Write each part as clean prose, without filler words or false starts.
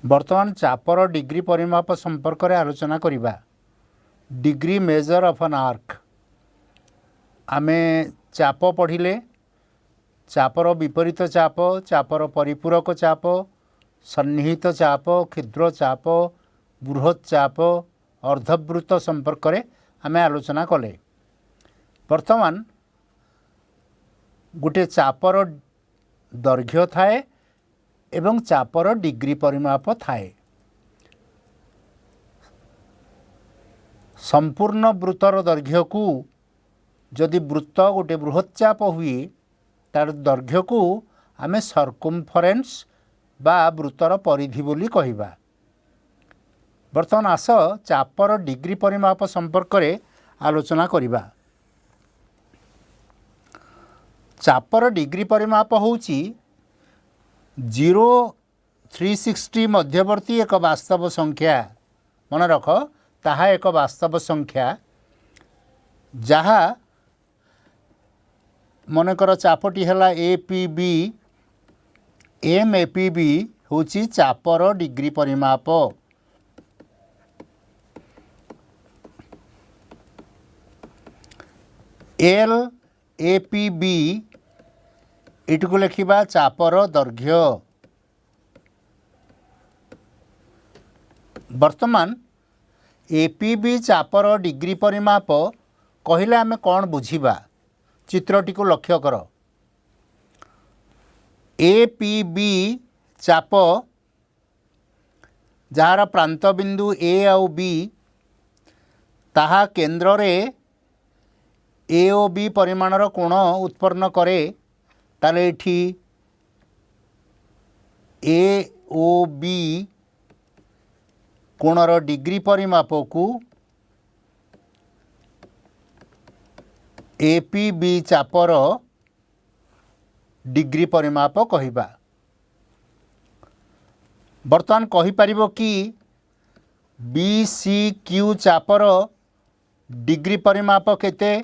वर्तमान chopper degree परिमाप संपर्क में आलोचना करिबा। Degree measure of an arc. आमे चाप पढ़िले चापर विपरीत चाप, चापर परिपूरक चाप, सन्निहित चाप, क्षुद्र चाप, बृहत् चाप, अर्धवृत्त संपर्क में आमे आलोचना कले। वर्तमान गोटे चापर दैर्घ्य थाए एवं चापर डिग्री परिमाप थाए। संपूर्ण वृत्तर दैर्घ्य को जदि वृत्त गोटे बृहत् चाप हुए तार दैर्घ्य को आमे सर्कमफरेन्स बा वृत्तर परिधि बोली कहिबा। वर्तमान आस चापर डिग्री परिमाप संपर्क में आलोचना करिबा। चापर डिग्री परिमाप होउची 0 360 मध्यवर्ती एक वास्तव संख्या। मन रख ताहा एक वास्तव संख्या जहा मनकर चापटी है APB। MAPB होची चापर डिग्री परिमाप। LAPB इट को लिखा चापर दैर्घ्य। वर्तमान APB चापर डिग्री परिमाप कहले आमे कौन बुझिबा? चित्रटी को लक्ष्य कर। APB चाप जार प्रांत बिंदु A आउ B ताहा केंद्र रे A ओ B परिमाणर कोण उत्पन्न करे। ताले एठी AOB कोणर डिग्री परिमाप को APB चापर डिग्री परिमाप कहिबा। वर्तमान कहि परिबो कि BCQ चापर डिग्री परिमाप केते?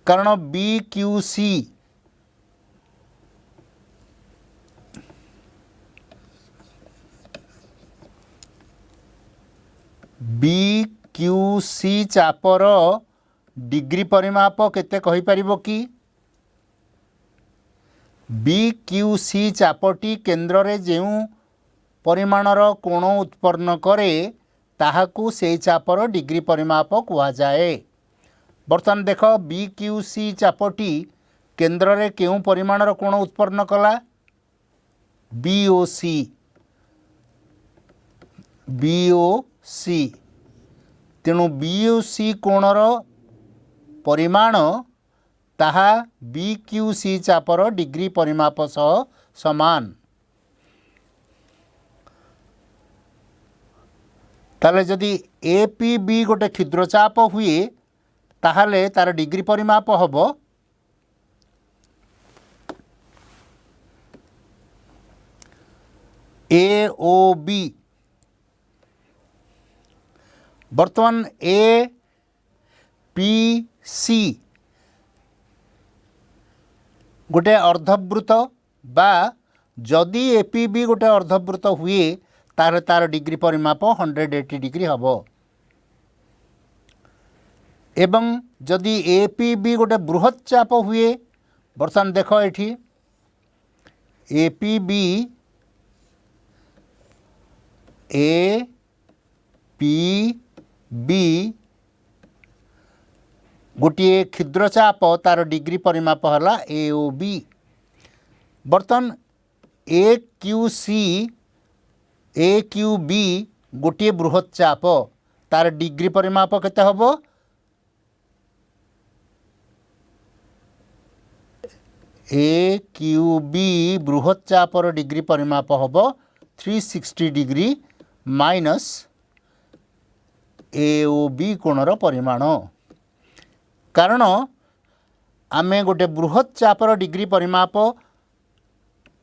कारण BQC चापर डिग्री परिमाप केते कहि परिबो कि? BQC चापटी केंद्र रे जेउ परिमाणर कोण उत्पन्न करे ताहाकू से चापर डिग्री परिमाप कुआ जाए। वर्तमान देख BQC चापटी केंद्र रे केउ परिमाणर कोण उत्पन्न कला? BOC। तेणु BOC कोणर परिमाण ताहा BQC चापर डिग्री परिमाप सह समान। ताले जदि APB गोटे क्षुद्र चाप हुए ताहले तार डिग्री परिमाप हबो AOB। वर्तमान APC गोटे अर्धवृत्त बा जदि APB गोटे अर्धवृत्त हुए तार डिग्री परिमाप 180 डिग्री हबो। एवं जदि APB गोटे बृहत् चाप हुए, वर्तमान देख एठी APB गोटे क्षुद्र चाप तार डिग्री परिमाप हला AOB। वर्तमान AQB गोटे बृहत् चाप तार डिग्री परिमाप केते हबो? AQB बृहत् चापर डिग्री परिमाप हबो 360 डिग्री माइनस AOB कोणर परिमाण। कारण आमे गोटे बृहत् चापर डिग्री परिमाप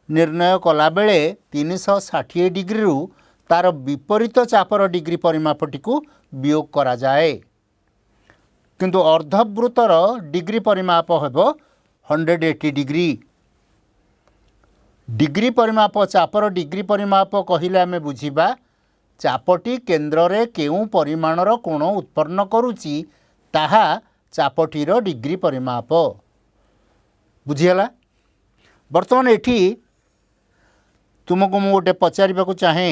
निर्णय कला बेले 360 डिग्री रु तार विपरीत चापर डिग्री परिमापटी को वियोग करा जाए। किंतु अर्धवृत्तर डिग्री परिमाप हेबो 180 डिग्री। डिग्री परिमाप चापर डिग्री परिमाप कहले आम बुझा चापटी केन्द्र रे केउं परिमाणर कोण उत्पन्न करुच्ची ताहा चापटीर डिग्री परिमाप बुझीगला। बर्तमान एठी तुमको मु गोटे पचारिबाकु चाहे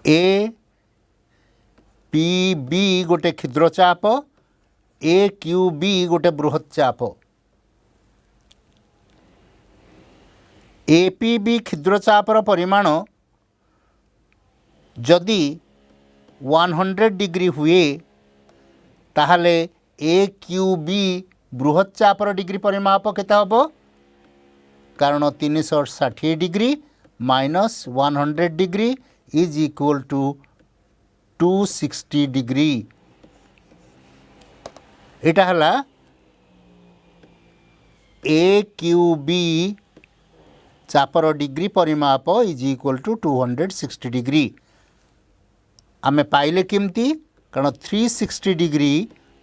ए पी बी गोटे क्षुद्र चाप ए क्यू बी गोटे बृहत चाप ए पी बी क्षुद्र चापर परिमाण जदि 100 डिग्री हुए ताहले ए क्यू बी बृहत चापर डिग्री परिमाप केते हबो कारण 360 degree minus 100 degree is equal to 260 degree. एटा हला ए क्यू बी चापर डिग्री परिमाप इज इक्वल टू 260 डिग्री। आमे पाइले केमती कारण 360 degree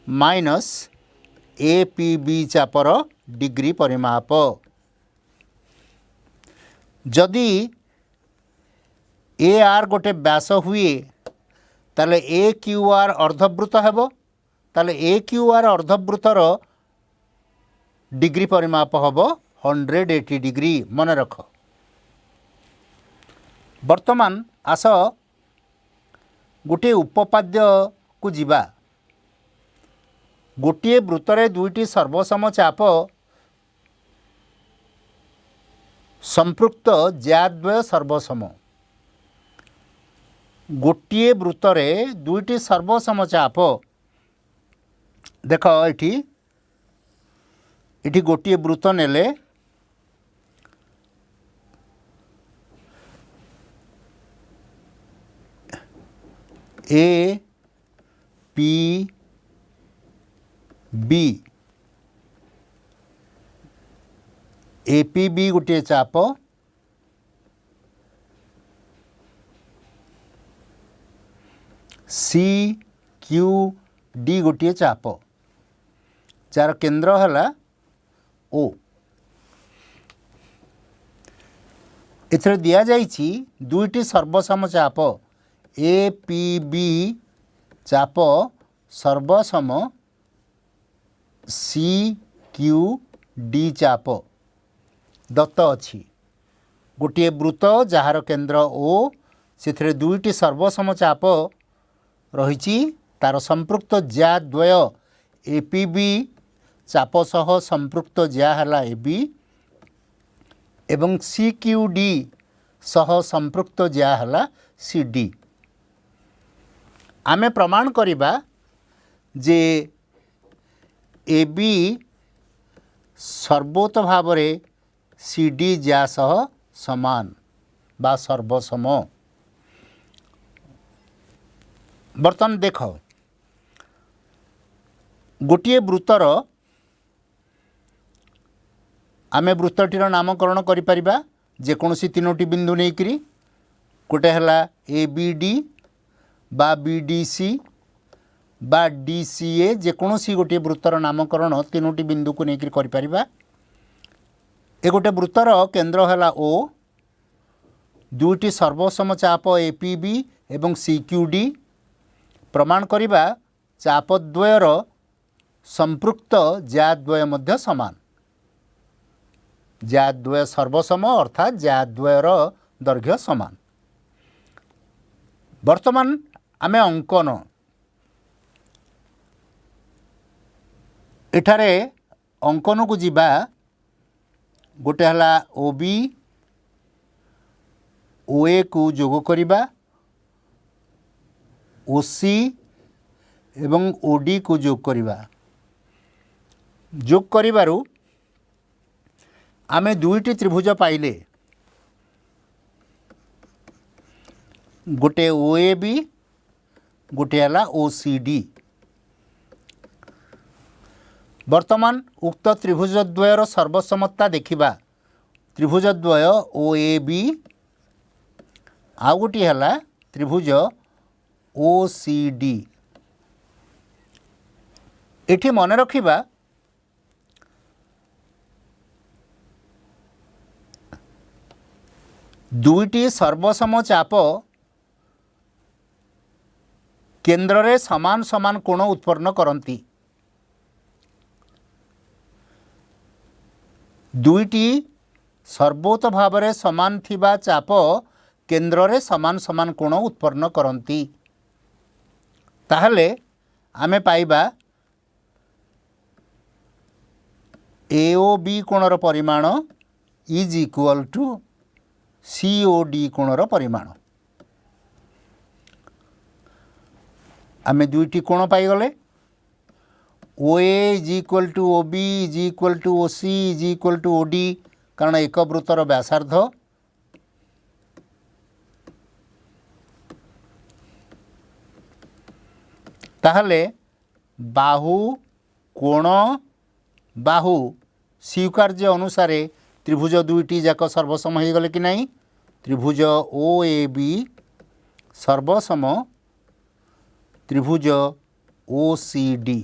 minus A P B चापर डिग्री परिमाप जदि ए आर गोटे व्यास हुए ताले ए क्यू आर अर्धवृत्त हेबो ताले ए क्यू आर अर्धवृत्तर डिग्री परिमाप हेबो 180 डिग्री मन रख। वर्तमान आस गोटे उपपाद्य को जीवा गोटे वृत्तरे दुईटी सर्वसम चाप संपृक्त ज्याद्वय सर्वसम गोटे वृत्तरे दुईटी सर्वसम चाप देख एठी गोटे वृत्त नेले A P B A P B गोटे चाप सी क्यू डी गोटे चाप जार केन्द्र है ओ एथरे दिया जाइछि दुईटी सर्वसम चाप ए पी बी चाप सर्वसम सी क्यू डी चाप दत्त अछि गोटे वृत्त जार केन्द्र ओ से दुईटी सर्वसम चाप रही तार संपृक्त ज्या द्वय ए पी बी चाप सह संपृक्त ज्या हला ए बी एवं सी क्यू डी सह संपृक्त ज्या हला सी डी। आमे प्रमाण करिबा जे ए बी सर्वोत भाव सी डी ज्या सह समान बा सर्वसम। बर्तमान देख गोटे वृत्तर आमे वृत्तटीर नामकरण करिपरिबा जेकोसी तीनोटी बिंदु नेइकरी गोटे हला ए बी डी बा बी डी सी बा डी सी ए जेकोसी गोटे वृत्तर नामकरण तीनोटी बिंदु को नेइकरी करिपरिबा। ए गोटे वृत्तर केन्द्र हला ओ दुईटी सर्वसम चाप ए पी बी एवं सी क्यू डी प्रमाण करिबा चापद्वयर संपृक्त ज्याद्वय मध्य समान ज्याद्वय सर्वसम अर्थात ज्याद्वयर दैर्घ्य समान। वर्तमान आमे अंकन एठारे अंकन को जीवा गोटे हला ओ बी ओ ए को जोग करिबा ओ सी एवं ओ डी को जोग करिबा जोग करिबारु आमे दुईटी त्रिभुज पाइले गोटे ओ ए बी गोटे हला ओ सी डी। वर्तमान उक्त त्रिभुजद्वयर सर्वसमता देखिबा त्रिभुजद्वय ओ ए बी आउ गोटे हला त्रिभुज ओ सी डी। एठी मन रखिबा दुईटी सर्वसम चाप केन्द्र रे समान समान कोण उत्पन्न करती। दुईटी सर्वोत भाव में समान थिबा चाप केन्द्र रे समान समान कोण उत्पन्न करती। ताहले आमे पाइबा AOB कोणर परिमाण इज इक्वल टू COD कोणर परिमाण। आमे दुईटी कोण पाइगले OA is equal to OB is equal to OC is equal to OD कारण एक वृत्तर व्यासार्ध ताहले बाहु कोण बाहु स्वीकार्य अनुसार त्रिभुज दुईटी जाक सर्वसम हो गले कि नहीं। त्रिभुज OAB सर्वसम त्रिभुज OCD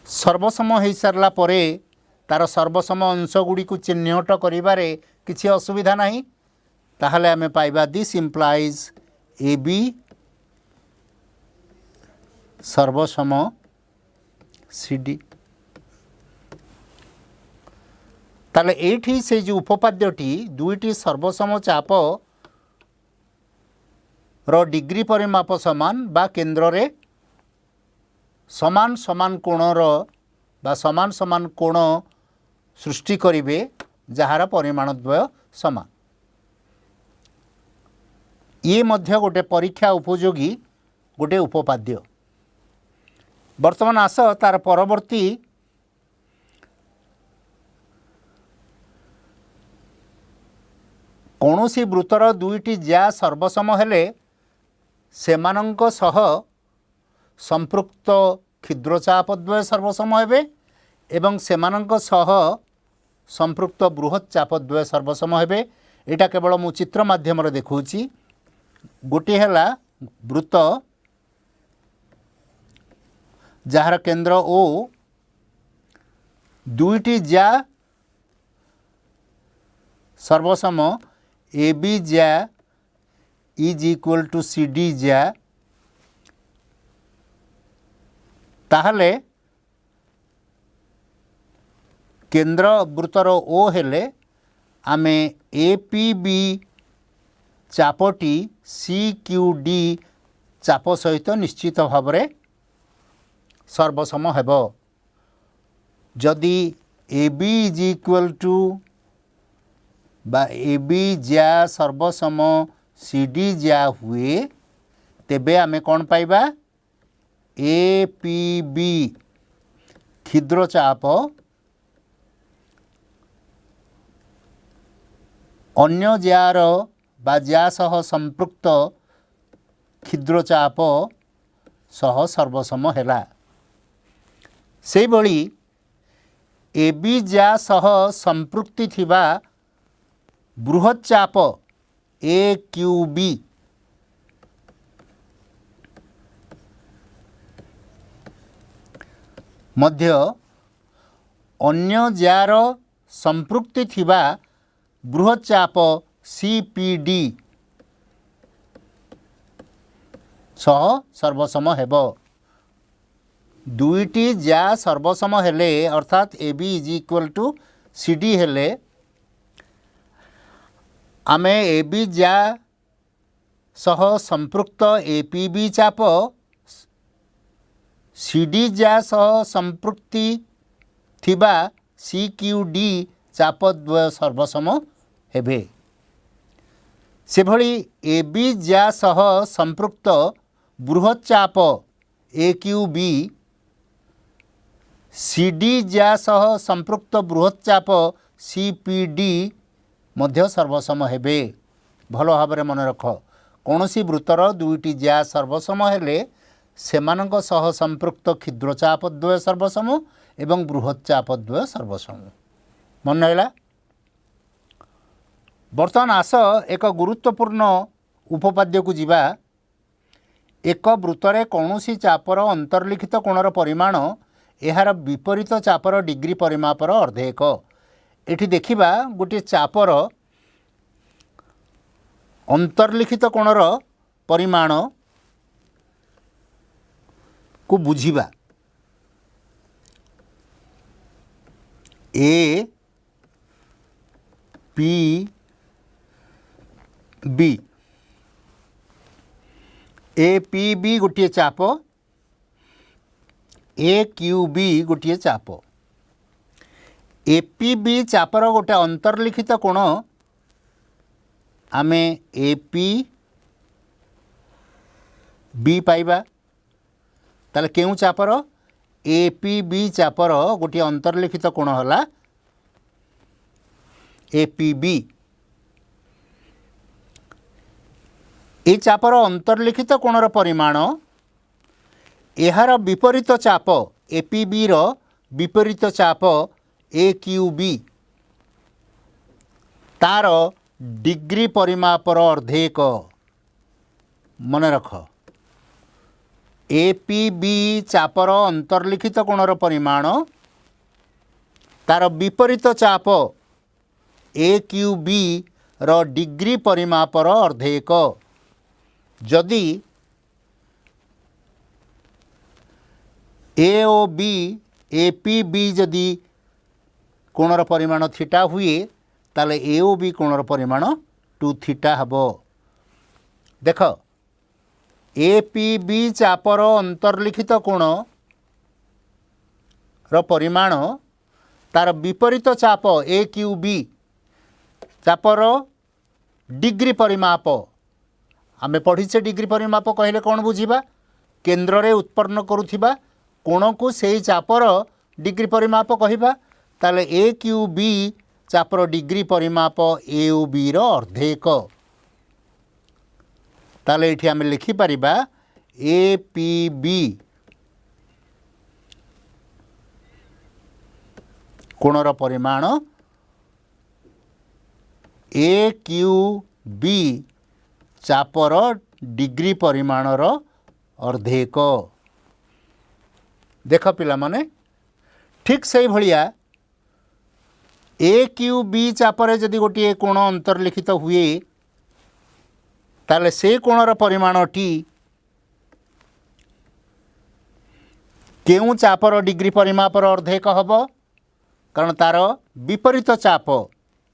सर्वसम हो सारा परे तार सर्वसम अंश गुड़ी को चिन्हट करिबारे किसी असुविधा नहीं। ताहले आमे पाइबा दिस इम्प्लाइज AB सर्वसम CD। ताले एठी से जो उपपाद्यटी दुईटी सर्वसम चाप रो डिग्री परिमाप समान बा केन्द्र रे समान समान कोणर बा समान समान कोण सृष्टि करिवे जहार परिमाणद्वय समान। ये मध्य गोटे परीक्षा उपयोगी गोटे उपपाद्य। वर्तमान आस तार परवर्ती कौनसी वृत्तर दुईटी ज्या सर्वसम हेले सेमानंक सह संपृक्त क्षुद्रचापद्वय सर्वसम हेबे एवं सेमानंक सह संपृक्त बृहत चापद्वय सर्वसम हेबे। एटा केवल मु चित्र माध्यम रे देखौछि। गोटे हैला वृत्त जहार केन्द्र O दुईटी ज्या सर्वसम AB ज्या इज इक्वल टू CD ज्या ताहले केन्द्र वृत्तर O हेले आमे APB चापटी CQD चाप सहित निश्चित भाव में सर्वसम हेब। जदि AB इज इक्वल टू बा AB ज्या सर्वसम CD ज्या हुए तेबे आमे कौन पाइबा APB क्षुद्र चाप अन्य जार बा ज्या सह संपृक्त क्षुद्र चाप सह सर्वसम हेला। से भली AB ज्या सह संपृक्ति थिबा बृहत चाप AQB मध्य अन्य जार संपृक्ति थिबा बृहत चाप CPD सह सर्वसम हेब। दुईटी ज्या सर्वसम हेले अर्थात AB is equal to CD हेले आमे AB ज्या सह संपृक्त APB चाप CD ज्या सह संपृक्ति थिबा CQD चाप द्वय सर्वसम हेबे। से भली AB ज्या सह संपृक्त बृहत चाप AQB CD ज्या सह संपृक्त बृहत चाप CPD मध्य सर्वसम हेबे। भल भाव मन रख कौनसी वृत्तर दुईटी ज्या सर्वसम हेले सेमानंक सह संपृक्त क्षुद्र चापद्वय सर्वसम एवं बृहत चापद्वय सर्वसम मन रहा। बर्तमान आस एक गुरुत्वपूर्ण उपपाद्य को जीवा। एक वृत्तर कौनसी चापर अंतर्लिखित कोणर परिमाण यार विपरीत चापर डिग्री परिमापर अर्धेक। एठी देखिबा गोटे चापर अंतर्लिखित कोणर परिमाण को बुझिबा। A P B A P B गोटे चाप, ए क्यू बी गोटे चाप। ए पी बी चापर गोटे अंतर्लिखित कोण आमे ए पी बी पाइबा। ताले केउ चापर ए पी बी चापर गोटे अंतर्लिखित कोण होला ए पी बी। ए चापर अंतर्लिखित कोणर परिमाण यार विपरीत चाप ए पी बी रो विपरीत चाप ए क्यू बी तार डिग्री परिमापर अर्धेक। मन रख ए पी बी चापर अंतर्लिखित कोणर परिमाण तार विपरीत चाप ए क्यू बी रो डिग्री परिमापर अर्धेक। जदि A O B A P B जदि कोणर परिमाण थीटा हुए ताले ए ओ बी कोणर परिमाण 2 थीटा हबो। देख ए पी बी चापर अंतर्लिखित कोण रो परिमाण तार विपरीत चाप ए क्यू बी चापर डिग्री परिमाप। आमे पढ़ीचे डिग्री परिमाप कहले कौन बुझिबा केन्द्र रे उत्पन्न करुथिबा कोण को सेई चापर डिग्री परिमाप कहिबा। ताले ए क्यू बी चापर डिग्री परिमाप ए ओ बी रो अर्धेक। ताले एठी आमे लिखि परिबा ए पी बी कोणर परिमाण ए क्यू बी चापर डिग्री परिमाणर अर्धेक। देख पिला माने ठीक से भलिया ए क्यू बी चापर जदि गोटे कोण अंतर्लिखित हुए ताले से कोणर परिमाणटी केउ चापर डिग्री परिमापर अर्धेक हब कारण तार विपरीत चाप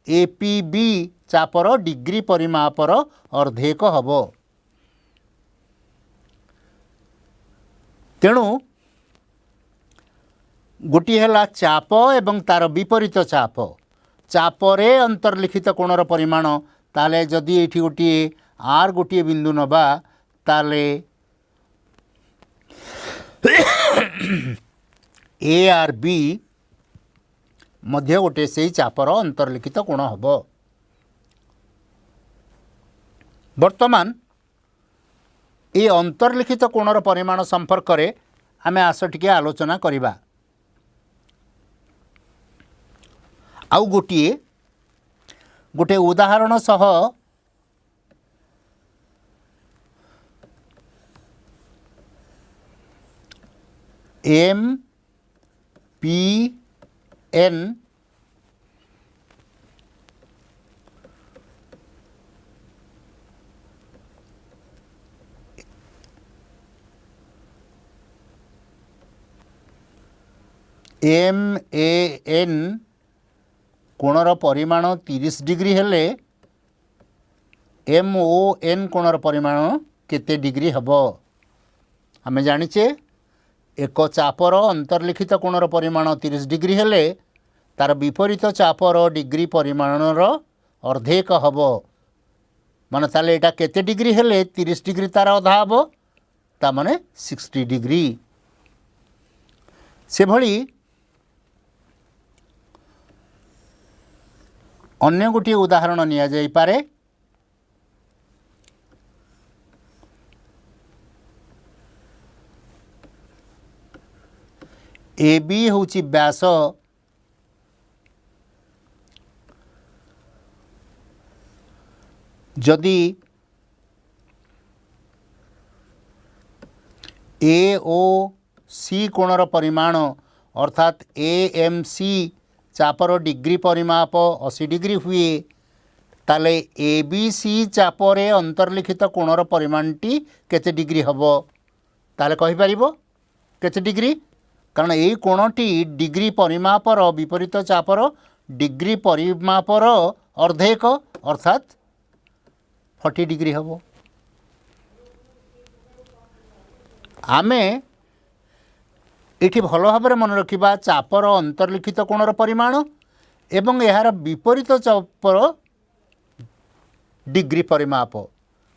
ए पी बी चापर डिग्री परिमापर अर्धेक हब। तेणु गोटी है चाप एवं तार विपरीत चाप चापरे अंतर्लिखित कोणर परिमाण ताले जदि एठी गोटे आर गोटे बिंदु नबा ताले ए आर बी मध्य गोटे से चापर अंतर्लिखित कोण हब। वर्तमान ये अंतर्लिखित कोणर परिमाण संपर्क रे आमे आस टिके आलोचना करिबा। आउ गोटे उदाहरण सह M P N M A N कोणर परिमाण 30 डिग्री हेले एम ओ एन कोणर परिमाण केते डिग्री हब। आमे जानिचे एक चापर अंतर्लिखित कोणर परिमाण 30 डिग्री हेले तार विपरीत चापर डिग्री परिमाणर अर्धेक हब। माने ताले एटा केते डिग्री हेले 30 डिग्री तार अधा हब ता माने 60 डिग्री। से भली अन्य गोटे उदाहरण निया जाई पारे। ए बी होची व्यास जदि ए ओ सी कोणर परिमाण अर्थात ए एम सी चापर डिग्री परिमाप 80 डिग्री हुए ताले ए बी सी चापरे अंतर्लिखित कोणर परिमाणटी केते डिग्री हबो ताले कहि परिबो केते डिग्री कारण यही कोणटी डिग्री परिमापर विपरीत चापर डिग्री परिमापर अर्धेक अर्थात 40 डिग्री हबो। आमे एठी भल भाव मन रखिबा चापर अंतर्लिखित कोणर परिमाण एवं यार विपरीत चापर डिग्री परिमाप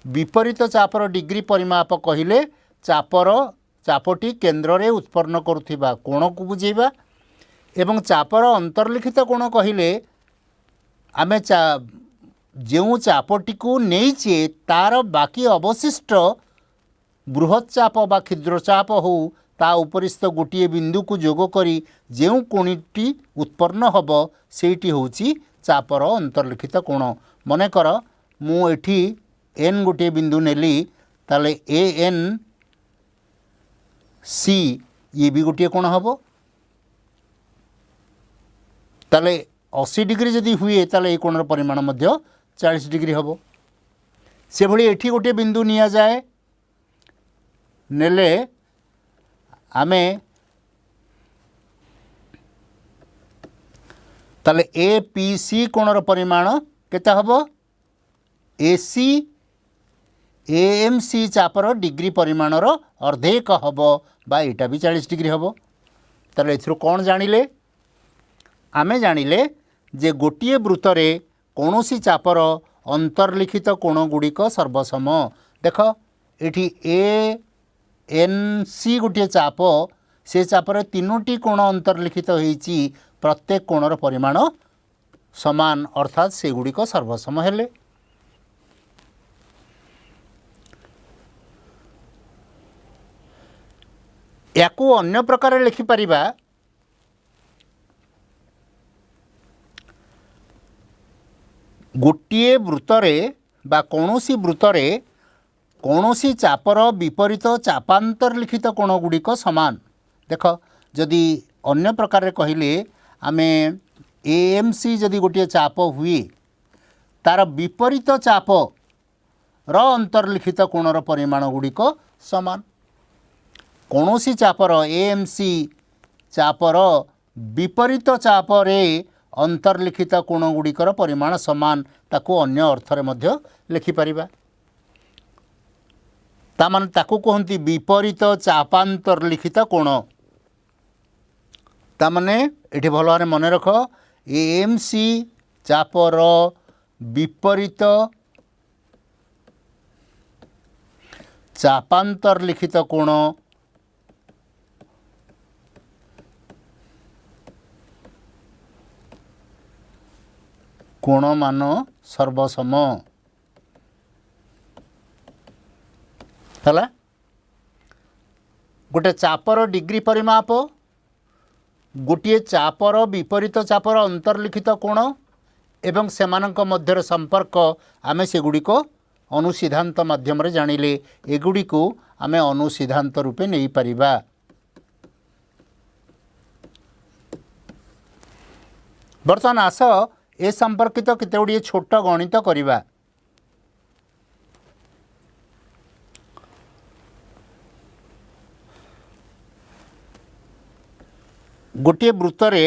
विपरीत चापर डिग्री परिमाप कहिले चापटी केन्द्र रे उत्पन्न करुथिबा कोण को बुझेबा एवं चापर अंतर्लिखित कोण कहिले आमे जो चापटी को नहींचे तार बाकी अवशिष्ट बृहत चाप बा क्षुद्र चाप हो ता उपरिस्थ गोटे बिंदु को जोग करी जो कोणटी उत्पन्न हब सेठी होची चापर अंतर्लिखित कोण मनेकर मु एठी एन गोटे बिंदु नेली ताले ए एन सी ये भी गोटे कोण हब ताले 80 डिग्री जदि हुए ताले ये कोणर परिमाण मध्य 40 डिग्री हब से भली एठी गोटे बिंदु निया जाए नेले आमे ताले ए पी सी कोणर परिमाण केते हबो A C A M C चापर डिग्री परिमाणर अर्धेक हबो बा एटा भी 40 डिग्री हबो ताले एथरो कोन जानिले आमे जानिले जे गोटिए वृत्तरे कोनोसी चापर अंतर्लिखित कोण गुड़िक सर्वसम देख एठी ए एन सी गोटे चाप से चापर तीनोटी कोण अंतर्लिखित होईची प्रत्येक कोणर परिमाण समान अर्थात से गुड़िक सर्वसम हेले याकू अन्य प्रकार लिखि परिबा गोटिए वृत्तरे बा कोनोसी वृत्तरे कोनोसी चापर विपरीत चापांतर्लिखित कोण गुड़िक समान देख जदि अन्य प्रकार कहले आमे ए एम सी जदि गोटे चाप हुए तार विपरीत चाप र अंतर्लिखित कोणर परिमाण गुड़िक समान कोनोसी चापर ए एम सी चापर विपरीत चापरे अंतर्लिखित कोण गुड़िकर परिमाण समान ताको अन्य अर्थरे मध्य लिखि परिबा तामान ताको कहती विपरीत चापांतर्लिखित कोण तामाने एठी भल भाव मन रख ए एम सी चापर विपरीत चापांतर्लिखित कोण कोण मान सर्वसम है गोटे चापर डिग्री परिमाप गोटे चापर विपरीत चापर अंतर्लिखित कोण एवं सेमानंक मध्यर संपर्क आमे सेगुड़िक अनुसिद्धांत माध्यम रे जानिले एगुड़ी को आमे अनुसिद्धांत रूपे नहीं परिबा बर्तमान आस ए संपर्कित केते गुड़िए छोट गणित करिबा गोटे वृत्तरे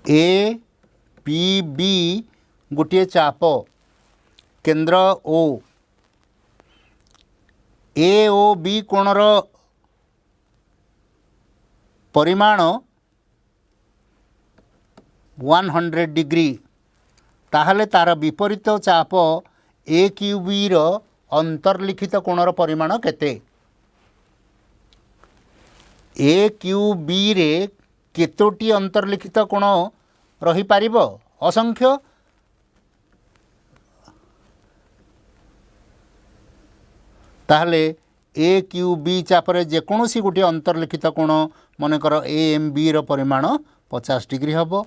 ए पी बी गोटे चाप केंद्र ओ ए ओ बी कोणर परिमाण 100 डिग्री ताहले तार विपरीत चाप ए क्यू बी रो अंतर्लिखित कोणर परिमाण केते ए क्यू बी रे केतोटी अंतर्लिखित कोण रही पारिबो असंख्य ताहले ए क्यू बी चापरे जेकोसी गोटे अंतर्लिखित कोण मनकर ए एम बी रो परिमाण 50 डिग्री हबो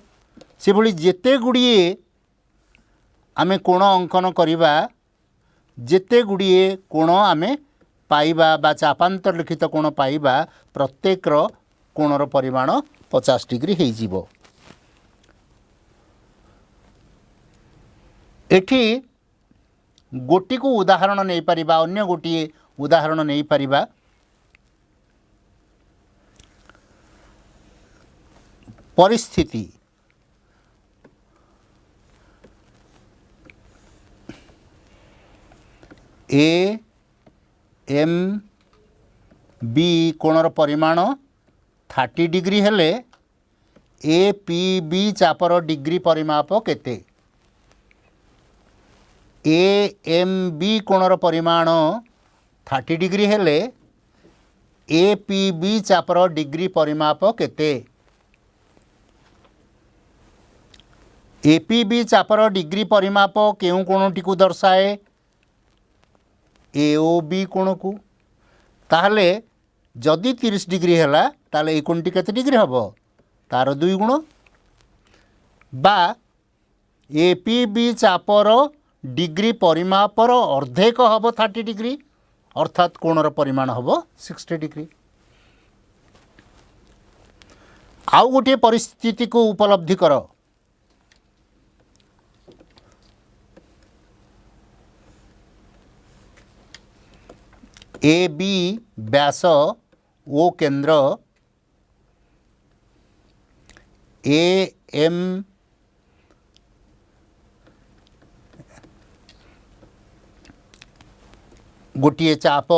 से भली जेते गुड़िए आमे कोण अंकन करिबा जेते गुड़िए कोण आमे पाइबा बा चापांतर लिखित कोण पाइबा प्रत्येक कोणर परिमाण 50 डिग्री हो जीवो। एठी गोटी को उदाहरण नहीं परिबा अन्य गोटी उदाहरण नहीं परिबा। परिस्थिति ए एम बी कोणर परिमाण 30 डिग्री हेले ए पी बी चापर डिग्री परिमाप केते? ए एम बी कोणर परिमाण 30 डिग्री हेले ए पी बी चापर डिग्री परिमाप केते? ए पी बी चापर डिग्री परिमाप केउ कोणटी को दर्शाए? ए ओ बी कोण को। ताहले जदि 30 डिग्री हैला ताले ए कोणटी केते डिग्री हबो? तार 2 गुण। बा ए पी बी चापर डिग्री परिमापर अर्धेक हबो 30 डिग्री अर्थात कोणर परिमाण हबो 60 डिग्री। आउ गोटे परिस्थिति को उपलब्धि कर। ए बी व्यास ओ केंद्र ए एम गोटे चाप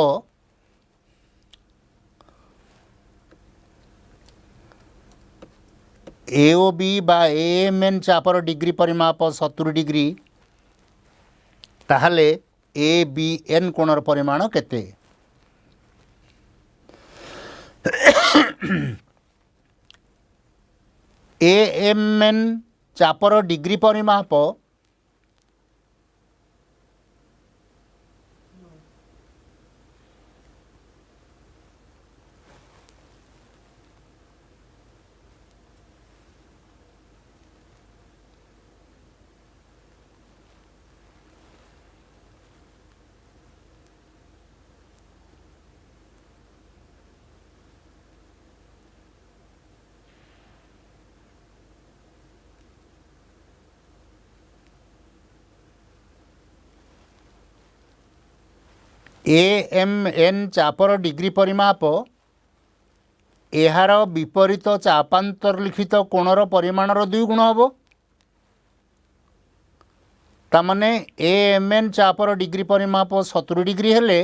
ए ओ बी बा ए एम एन चापर डिग्री परिमाप 70 डिग्री ताहले ए बी एन कोणर परिमाण केते? ए एम एन चापर डिग्री परिमाप ए एम एन चापर डिग्री परिमाप एहार विपरीत चापांतर लिखित कोणर परिमाणर 2 गुण हबो। तामाने ए एम एन चापर डिग्री परिमाप 70 डिग्री हेले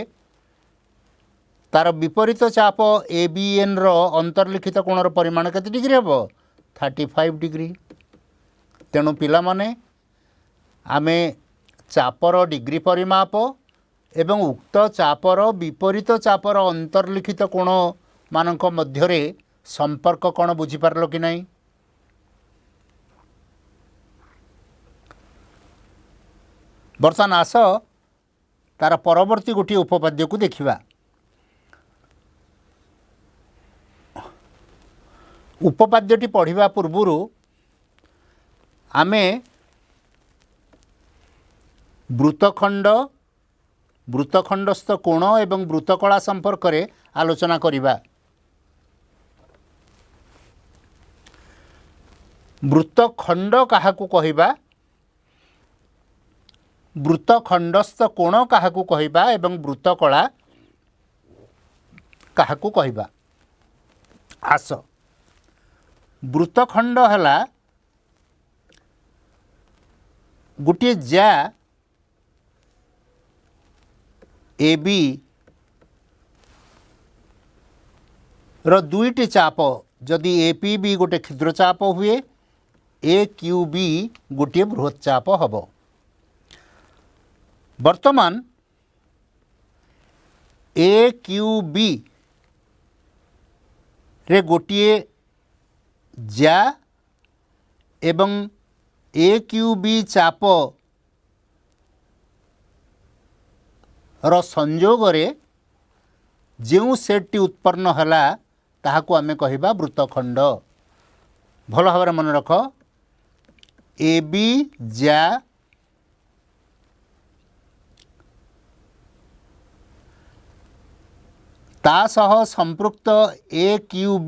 तार विपरीत चाप ए बी एन रो अंतर्लिखित कोणर परिमाण केते डिग्री हबो? 35 डिग्री। तेणु पिला माने आमे चापर डिग्री परिमाप एवं उक्त चापर विपरीत चापर अंतर्लिखित कोण मानक मध्यरे संपर्क कोण बुझी पारलो कि नहीं? बर्तमान आस तार परवर्ती गोटी उपपाद्य को देखिबा। उपपाद्यटी पढ़िबा पूर्वरु आमे वृत्तखंड वृत्तखंडस्थ कोण एवं वृत्तकला संपर्क में आलोचना करिबा। वृत्तखंड काहाकू कहिबा, वृत्तखंडस्थ कोण काहाकू कहिबा एवं वृत्तकला काहाकू कहिबा। आस वृत्तखंड हला गोटे ज्या ए बी रो दुईटी चाप जदि ए पी बी गोटे क्षुद्र चाप हुए ए क्यू बी गोटे बृहत चाप हब। वर्तमान ए क्यू बी रे गोटे ज्या एवं ए क्यू बी चाप रो संयोग रे जो सेट उत्पन्न हला ताहाकू आमे कहिबा वृत्तखंड। भल भाव मन रख ए बी ज्या ता सह संपृक्त ए क्यू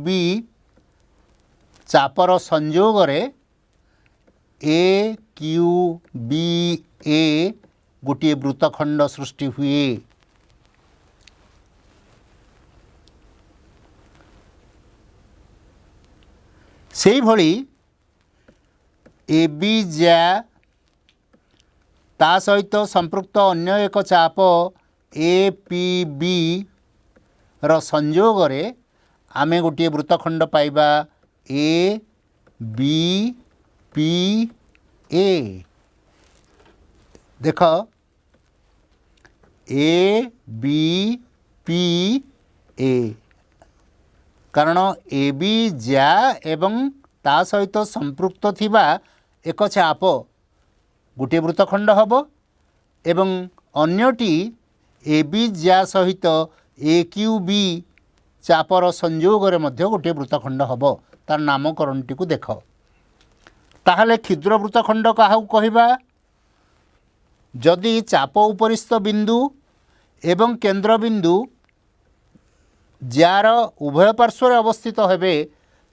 बी चापर संयोग ए क्यू बी ए गोटे वृत्तखंड सृष्टि हुए। सेही भली ए बी ज्या ता सहित संपृक्त अन्य एक चाप ए पी बी र संयोग आमे गोटे वृत्तखंड पाइबा ए बी पी ए। देख ए बी पी ए कारण ए बी ज्या एवं ता सहित संपृक्त थिबा एक चाप गोटे वृत्तखंड हब एवं अन्यटी ए बी ज्या सहित ए क्यू बी चापर संयोग मध्य गोटे वृत्तखंड हब। तार नामकरणटी को देख ताहले क्षुद्र वृत्तखंड क्या कहबा जदि चाप उपरिस्थ बिंदु एवं केंद्र बिंदु जार उभय पार्श्व अवस्थित हेबे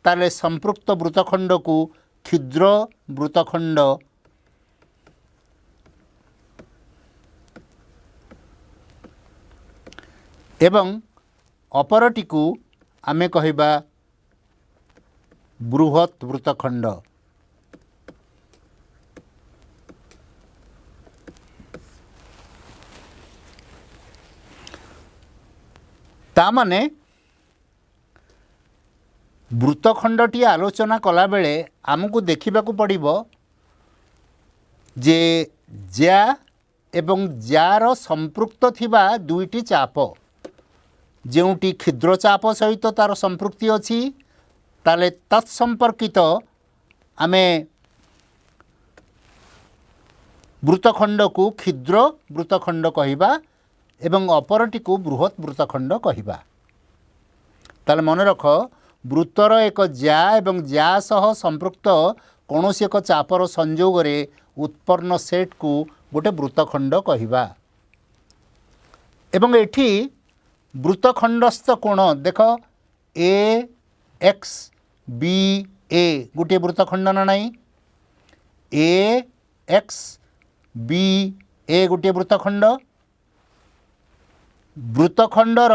ताले संपृक्त वृत्तखंड को क्षुद्र वृत्तखंड एवं अपरटी को आमे कहबा बृहत वृत्तखंड। तामाने वृत्तखंडटी आलोचना कला बेले आमको देखा पड़िबो जे ज्या एवं जार संपृक्त थिबा दुईटी चाप जोटी क्षुद्र चाप सहित तार संपृक्ति अच्छी ताले तत्संपर्कित आमे वृत्तखंड को क्षुद्र वृत्तखंड कहबा एवं अपरटी को बृहत वृत्तखंड कहबा। ताले मन रख वृत्तर एक ज्या एवं ज्या सह संपृक्त कौनसी एक चापर संयोग उत्पन्न सेट को गोटे वृत्तखंड कहबा। एवं एठी वृत्तखंडस्थ कोण देख ए एक्स बी ए गोटे वृत्तखंड ना नहीं ए एक्स बी ए गोटे वृत्तखंड वृत्तखंडर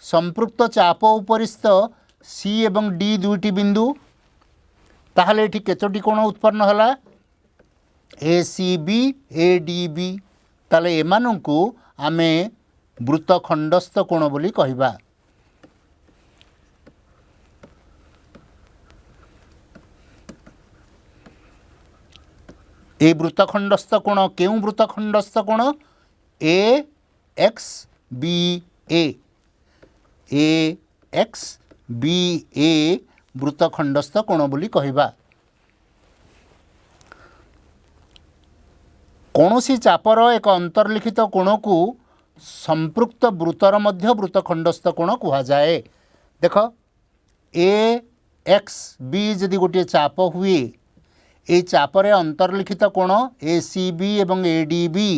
संपृक्त चाप उपरिस्थ सी एवं डी दुईटी बिंदु ताहले एठी केतोटी कोण उत्पन्न होला A C B A D B ताले एमानंकु आमे वृत्तखंडस्थ कोण बोली कहबा। ए वृत्तखंडस्थ कोण केउ वृत्तखंडस्थ कोण ए एक्स बी ए एक्स बी ए वृत्तखंडस्थ कोण बोली कहबा। कौनसी चापर एक अंतर्लिखित कोण को संपृक्त वृत्तर मध्य वृत्तखंडस्थ कोण कहा जाए। देख ए एक्स बी जदि गोटे चाप हुए ए चापरे अंतर्लिखित कोण ए सी बी एवं ए डी बी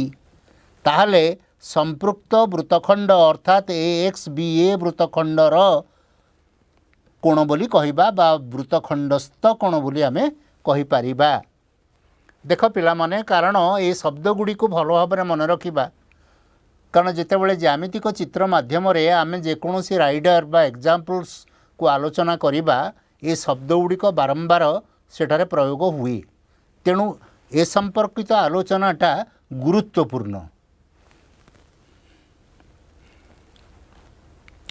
ताहले संपृक्त वृत्तखंड अर्थात ए एक्स बी ए वृत्तखंडर कोण बोली कहबा बा वृत्तखंडस्थ कोण बोली आमे कहि परिबा। देख पिला माने कारण ए शब्द गुडी को भलो भाबरे मन रखिबा कारण जितेबाला ज्यामितिक चित्र माध्यम आमे जेकोसी राइडर बा एग्जाम्पल्स को आलोचना करिबा ए शब्द गुड़िक बारंबार सेठारे प्रयोग हुए तेणु ए संपर्कित आलोचनाटा गुरुत्वपूर्ण।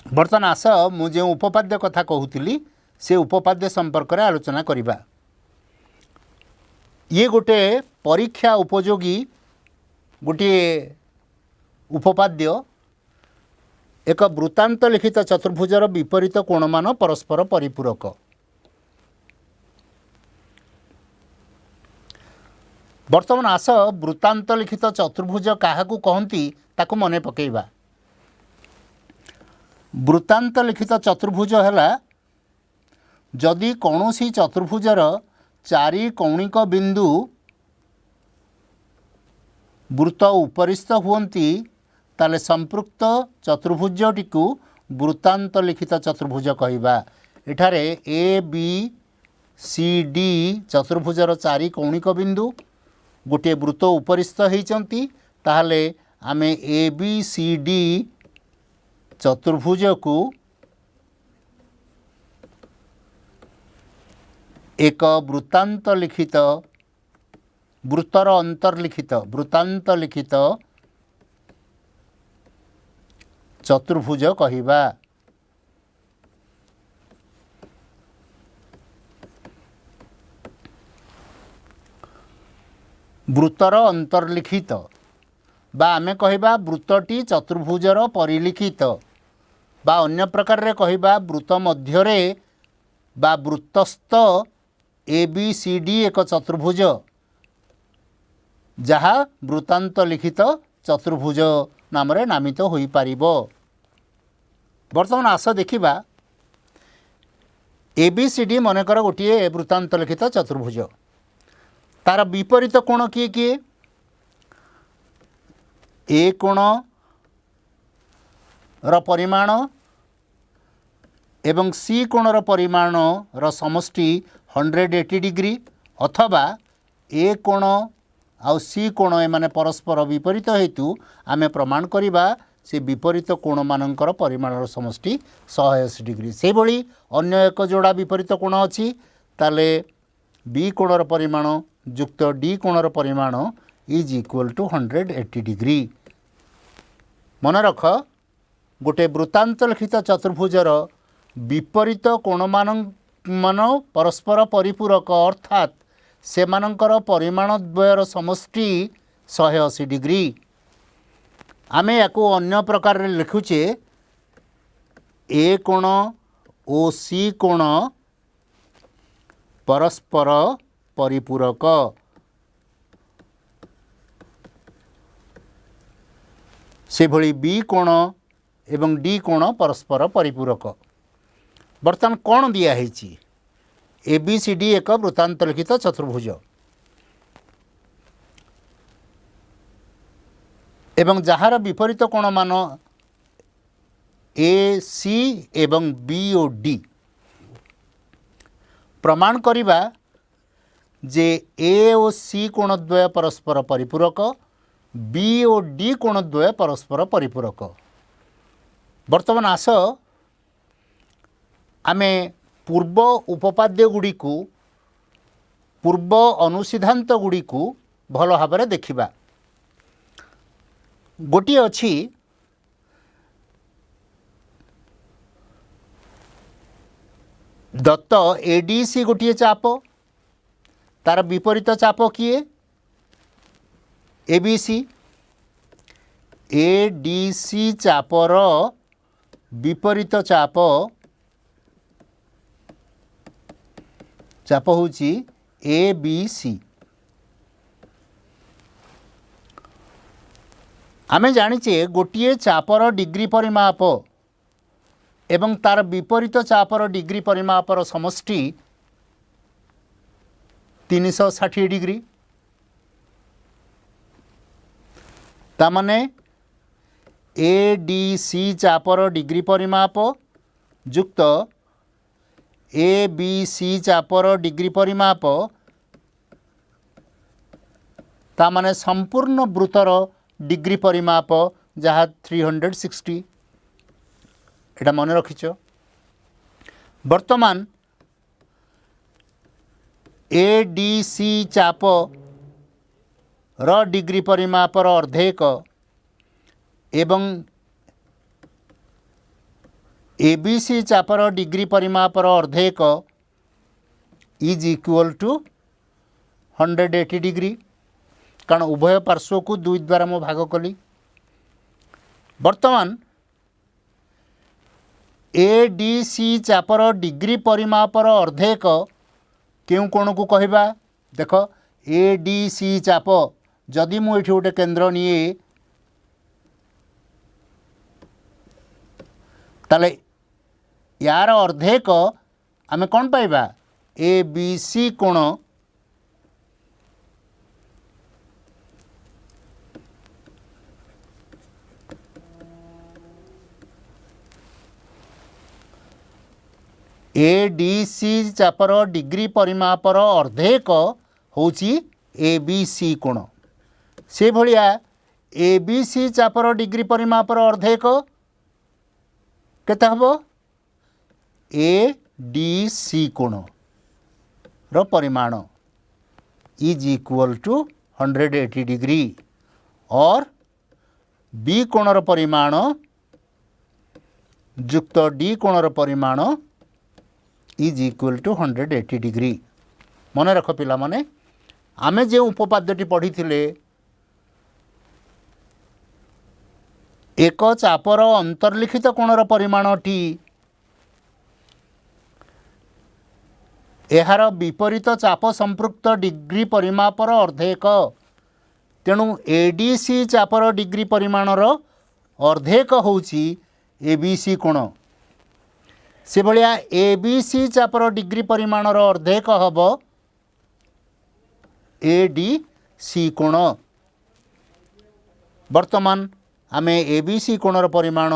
बर्तमान आस मुझे उपपाद्य कथा कहूली से उपपाद्य संपर्क में आलोचना करिबा। ये गोटे परीक्षा उपयोगी गोटे उपपाद्य एक वृत्तांत लिखित चतुर्भुजर विपरीत कोणमान परस्पर परिपूरक। बर्तमान आस वृत्तांत लिखित चतुर्भुज क्या कहती ताकू मने पकेइबा। वृत्तांत लिखित चतुर्भुज है जदि कौनसी चतुर्भुजर चारि कौणिक बिंदु वृत्त उपरिस्थ हुअन्ति ताले संपृक्त चतुर्भुजटी को वृत्तांत लिखित चतुर्भुज कहवा। एठारे ए बी सी डी चतुर्भुजर चारि कौणिक बिंदु गोटे वृत्त उपरिस्थ होइचंती ताहले आमे ए बी सी डी चतुर्भुज को एक वृत्तांत लिखित वृत्तर अंतर्लिखित वृत्तांत लिखित चतुर्भुज कहवा। वृत्तर अंतर्लिखित बा आमे कहबा वृत्तटी चतुर्भुजर परिलिखित बा अन्य प्रकार रे कहबा वृत्त मध्यरे बा वृत्तस्थ ए बी सी डी एक चतुर्भुज जहा वृत्तांत लिखित चतुर्भुज नाम रे नामित होई पारिबो। वर्तमान आस देखिबा ए बी सी डी मनकर गोटे वृत्तांत लिखित चतुर्भुज तार विपरीत कोण किए किए ए कोण र परिमाण एवं सी कोण र परिमाण र समष्टि 180 डिग्री अथवा ए कोण आउ सी कोण एमाने परस्पर विपरीत हेतु आमे प्रमाण करिबा से विपरीत कोण मानकर परिमाणर समष्टि 180 डिग्री। से भली अन्य एक जोड़ा विपरीत कोण अछि ताले बी कोणर परिमाण युक्त डी कोणर परिमाण इज इक्वल टू 180 डिग्री। मन रख गोटे वृत्तांत लिखित चतुर्भुजर विपरीत कोण मान परस्पर परिपूरक अर्थात सेमानंकर परिमाण द्वयर समष्टि 180 डिग्री। आमे याको अन्य प्रकार रे लिखुचे ए कोण ओ सी कोण परस्पर परिपूरक से भली बी कोण एवं डी कोण परस्पर परिपूरक। बर्तमान कोण दिया हेची ए बी सी डी एक वृत्तांत लिखित चतुर्भुज एवं जहार विपरीत कोण मान ए सी एवं बी ओ डी प्रमाण करिबा जे ए ओ सी कोणद्वय परस्पर परिपूरक बी ओ डी कोणद्वय परस्पर परिपूरक। वर्तमान आस आमे पूर्व उपपाद्य गुड़ी को पूर्व अनुसिद्धांत गुड़ी को भल भाव देखिबा। गोटी अछि दत्त एडीसी गोटे चाप तार विपरीत चाप किए एबीसी एडीसी चापर विपरीत चाप चाप होची एबीसी। आमे जानिचे गोटे चापर डिग्री परिमाप एवं तार विपरीत चापर डिग्री परिमापर समष्टि 360 डिग्री। तामाने ए डी सी चापर डिग्री परिमाप युक्त ए बी सी चापर डिग्री परिमाप तामाने संपूर्ण वृत्तर डिग्री परिमाप जहाँ 360 एटा मन रखिच। वर्तमान ए डी सी चाप र डिग्री परिमापर अर्धेक एवं एबीसी चापर डिग्री परिमापर अर्धेक इज इक्वल टू 180 डिग्री कारण उभय पार्श्व को 2 द्वारा मो भाग कली। वर्तमान ए डी सी चापर डिग्री परिमापर अर्धेक क्यों कोण को कहबा देख ए डी सी चाप जदि मु एठी गोटे केंद्र निये ताले यार अर्धेक आमे कौन पाइबा ए बी सी कोण ए डी सी चापर डिग्री परिमापर अर्धेक होची ए बी सी कोण से भलिया ए बी सी चापर डिग्री परिमापर अर्धेक केते हबो ए डी सी कोण रो परिमाण इज इक्वल टू 180 डिग्री और बी कोणर परिमाण युक्त डी कोणर परिमाण इज इक्वल टू 180 डिग्री। मन रख पिला माने आमे जे उपपाद्यटी पढ़ी थिले एक चापर अंतर्लिखित कोणर परिमाण टी एहार विपरीत चाप संपृक्त डिग्री परिमापर अर्धेक तेणु एडीसी चापर डिग्री परिमाणर अर्धेक होची एबीसी कोण से भलिया एबीसी चापर डिग्री परिमाणर अर्धेक हब एडीसी कोण। वर्तमान आमे एबीसी कोणर परिमाण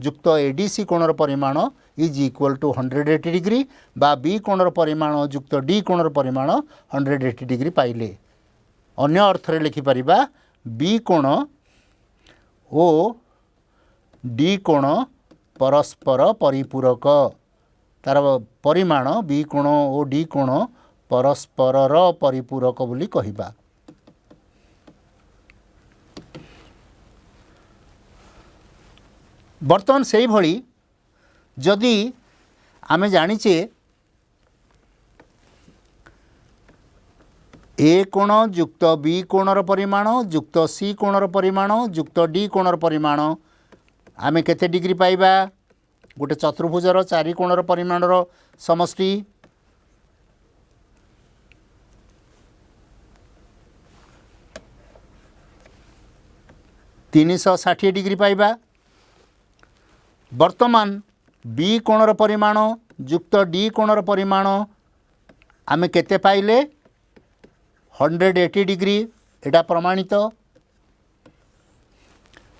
युक्त एडीसी कोणर परिमाण इज इक्वल टू 180 डिग्री बा बी कोणर परिमाण युक्त डी कोणर परिमाण 180 डिग्री पाइले। अन्य अर्थ रे लिखि परिबा बी कोण ओ डी कोण परस्पर परिपूरक तार परिमाण बी कोण ओ डी कोण परस्परर परिपूरक बोली कहिबा। बर्तमान से भली जदि आमे जानिचे ए कोण युक्त बी कोणर परिमाण युक्त सी कोणर परिमाण युक्त डी कोणर परिमाण आमे केते डिग्री पाइबा गोटे चतुर्भुजर चारि कोणर परिमाणर समष्टि 360 डिग्री पाइबा। वर्तमान बी कोणर परिमाण युक्त डी कोणर परिमाण आमे केते पाइले 180 डिग्री एटा प्रमाणित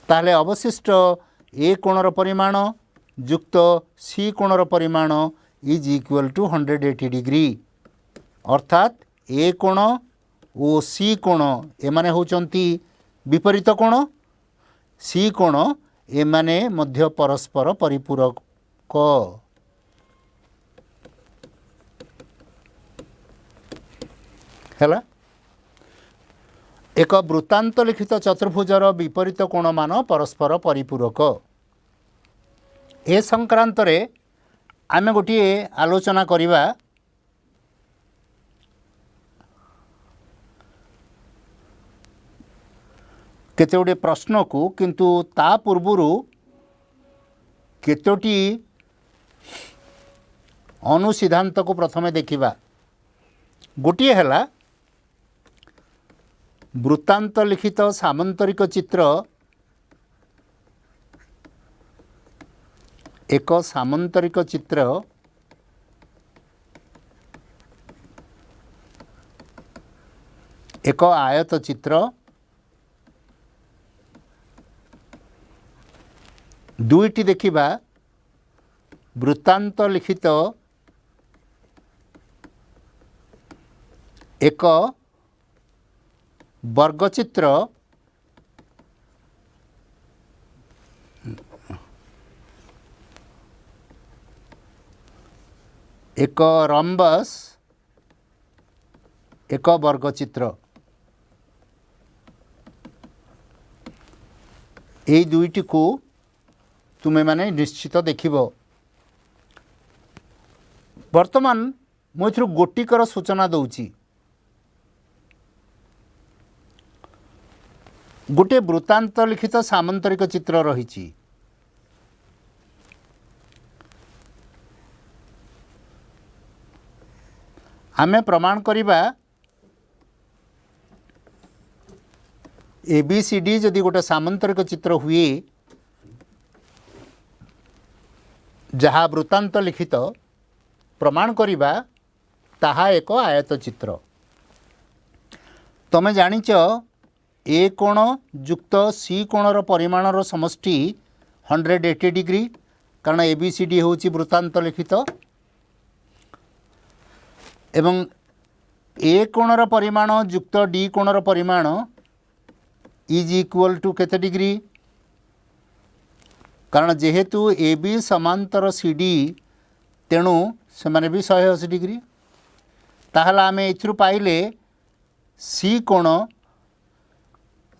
ताहले अवशिष्ट ए कोणर परिमाण युक्त सी कोणर परिमाण इज इक्वल टू 180 डिग्री अर्थात ए कोण ओ सी कोण एमाने होचंती विपरीत कोण सी कोण एमाने मध्य परस्पर परिपूरक हैला। एक वृत्तांत लिखित चतुर्भुजर विपरीत कोण मान परस्पर परिपूरक ए संक्रांत रे आमे गोटे आलोचना करिबा। केते गोटे प्रश्न को किंतु ता पूर्वरु केतोटी अनुसिद्धांत को प्रथमे देखिबा। गोटे हैला वृत्तांत लिखित सामंतरिक चित्र एक सामंतरिक चित्र एक आयत चित्र दुईटी देखिबा वृत्तांत लिखित एक वर्गचित्र एक रम्बस एक वर्गचित्र ए दुईटी को तुमे माने निश्चित देखिबो। वर्तमान मु एथुरु गोटिकर सूचना दउची। गोटे वृत्तांत लिखित सामंतरिक चित्र रही आमे प्रमाण करिबा एबीसीडी जदि गोटे सामंतरिक चित्र हुए जहाँ वृत्तांत लिखित प्रमाण करिबा ताहा एक आयत चित्र। तमे जानिच ए कोण युक्त सी कोणर परिमाणर समष्टि 180 डिग्री कारण एबीसीडी होची वृत्तांत लिखित एवं ए कोणर परिमाण युक्त डी कोणर परिमाण इज इक्वल टू केते डिग्री कारण जेहेतु ए बी समांतर सी डी तेणु से माने भी 180 डिग्री ताहले आमे एथरु पाइले सी कोण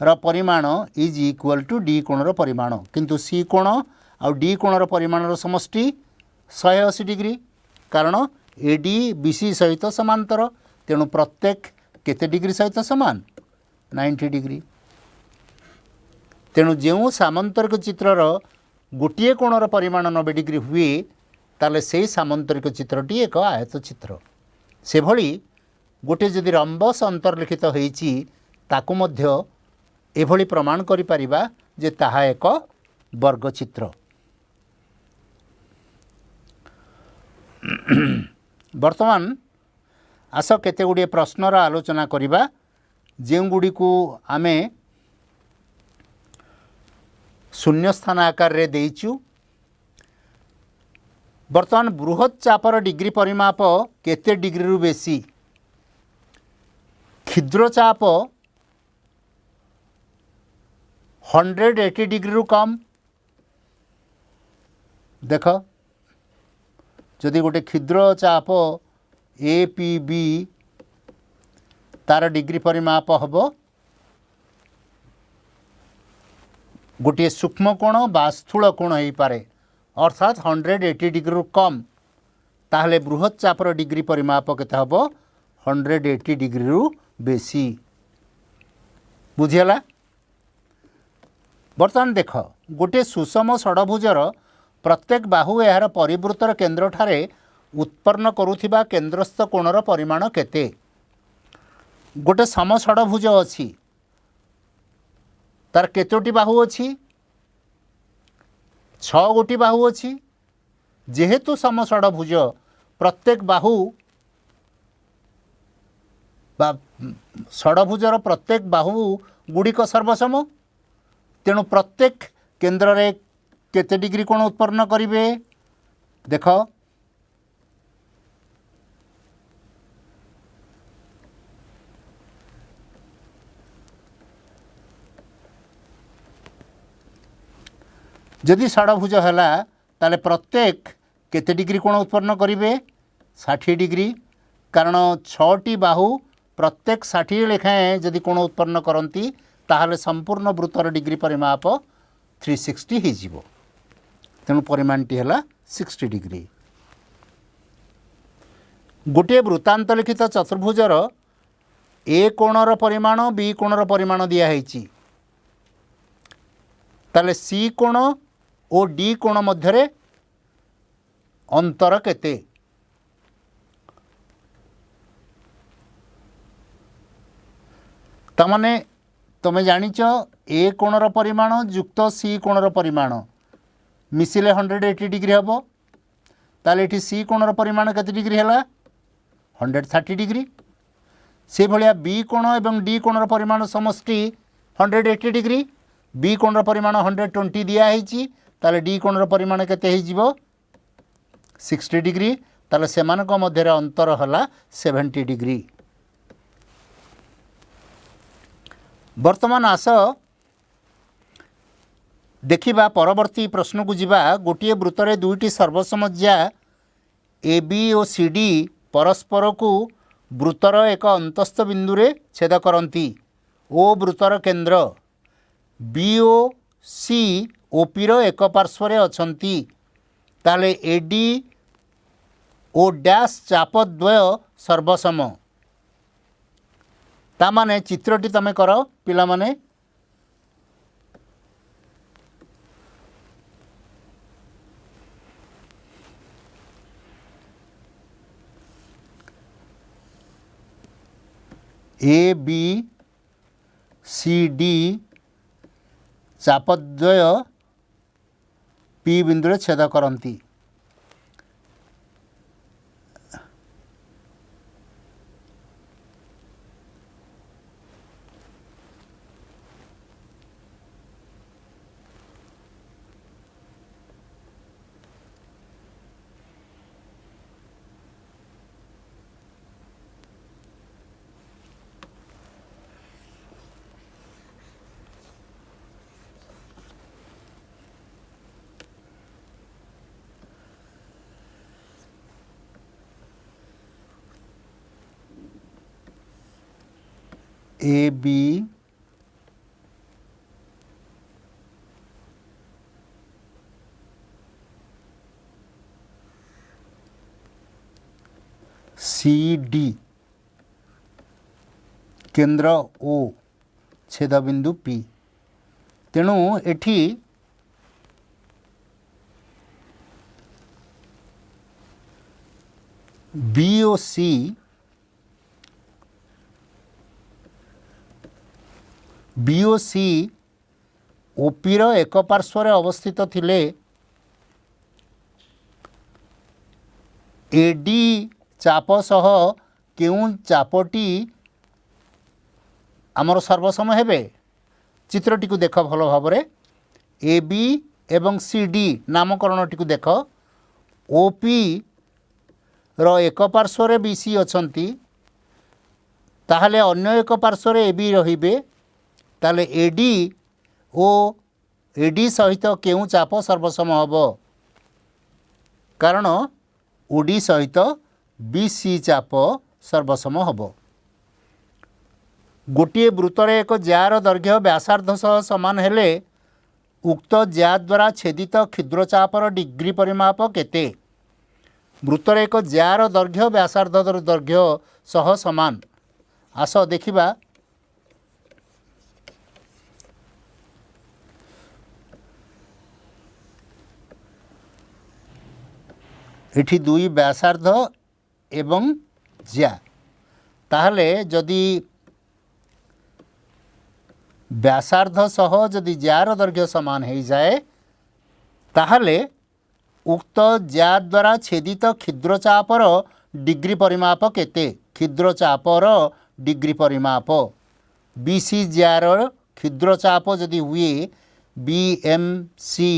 र परिमाण इज इक्वल टू डी कोणर परिमाण किंतु सी कोण आ डी कोणर परिमाण समष्टि 180 डिग्री कारण एडी बीसी सहित समांतर तेणु प्रत्येक केते डिग्री सहित समान 90 डिग्री तेणु जो सामंतरिक चित्रर गोटे कोणर परिमाण 90 डिग्री हुए ताले से सामंतरिक चित्रटी एक आयत चित्र से भली गोटे जदि रंबस अंतर्लिखित होईची ताकु मध्य एभली प्रमाण करि परिबा जे ताहा एक वर्ग चित्र। वर्तमान आस केते गुड़िए प्रश्नर आलोचना करिबा जेउ गुडी को आमे शून्य स्थान आकार रे देइचु। वर्तमान बृहत चापर डिग्री परिमाप केते डिग्री रु बेसी क्षुद्र चाप 180 डिग्री रु कम देख जदि गोटे क्षुद्र चाप ए पी बी तार डिग्री परिमाप हब गोटे सूक्ष्म कोण बा स्थूल कोण हो पारे अर्थात 180 डिग्री रु कम ताहले बृहत चापर डिग्री परिमाप केते हब 180 डिग्री रु बेसी बुझियला। बर्तमान देख गोटे सुषम षडभुजर प्रत्येक बाहु यार परिवृत्तर केन्द्र ठारे उत्पन्न करुथिबा केन्द्रस्थ कोणर परिमाण केते गोटे सम षडभुज अछि तार केतोटी बाहु अछि 6 गोटी बाहु अछि जेहेतु सम षडभुज प्रत्येक बाहु बा षडभुजर प्रत्येक बाहु गुड़िक सर्वसम तेणु प्रत्येक केन्द्र रे केते डिग्री कोण उत्पन्न करिवे देख जदि षडभुज हैला ताले प्रत्येक केते डिग्री कोण उत्पन्न करिवे 60 डिग्री कारण 6टी बाहु प्रत्येक 60 लेखाएं जदि कोण उत्पन्न करती ताहले संपूर्ण वृत्तर डिग्री परिमाप 360 हो जीवो तेणु परिमाणटी है 60 डिग्री। गोटे वृत्तांत लिखित चतुर्भुजर ए कोणर परिमाण बी कोणर परिमाण दिखाई ताले सी कोण और डी कोण मध्य अंतर केते तमाने तुम जानिच ए कोणर परिमाण युक्त सी कोणर परिमाण मिसिले 180 डिग्री हम ताले एठी सी कोणर परिमाण केते डिग्री है 130 डिग्री से भलिया बी कोण एवं डी कोणर परिमाण समष्टि 180 डिग्री बी कोणर परिमाण 120 दिया है ताले डी कोणर परिमाण केते हो जीवो 60 डिग्री ताले सेमानक मध्य अंतर हला 70 डिग्री। वर्तमान आस देखिबा परवर्ती प्रश्न को जीवा गोटे वृत्तरे दुईटी सर्वसमज्या ए बी और सी डी परस्पर को वृत्तर एक अंतस्थ बिंदु रे छेद करती ओ वृत्तर केन्द्र बी ओ सी ओपी रो एक पार्श्व रे अछंती ताले एडी ओ डैश चाप द्वय सर्वसम ता माने चित्रटी तमे करो पिला माने ए बी सी डी चापद्वय पी बिंदु छेद करती ए बी सी डी केंद्र ओ छेदबिंदु पी। तेणु एठी बीओसी ओपी रो एक पार्श्वर अवस्थित थिले एडी चाप सह केउं चापटी आमर सर्वसम हेबे। चित्रटी को देख भल भाव ए बी एवं सी डी नामकरणटी को देख ओपी रो एक पार्श्वर बी सी अछंती ताहले अन्य एक पार्श्वर ए बी रहिबे ताहले एडी ओ एडी सहित केउं चाप सर्वसम हबो कारण ओडी सहित बी सी चाप सर्वसम हबो। गोटे वृत्तर एक जार दैर्घ्य व्यासार्ध सह समान हेले उक्त ज्या द्वारा छेदित क्षुद्रचापर डिग्री परिमाप केते। वृत्तर एक जार दैर्घ्य व्यासार्ध दैर्घ्य सह समान। आस देखिबा एठी दुई व्यासार्ध एवं ज्या ताहले जदि व्यासार्ध सह जदि जार दैर्घ्य समान हो जाए ताहले उक्त ज्या द्वारा छेदित क्षुद्रचापर डिग्री परिमाप केते। क्षुद्रचापर डिग्री परिमाप बीसी जार क्षुद्रचाप जदि हुए बीएमसी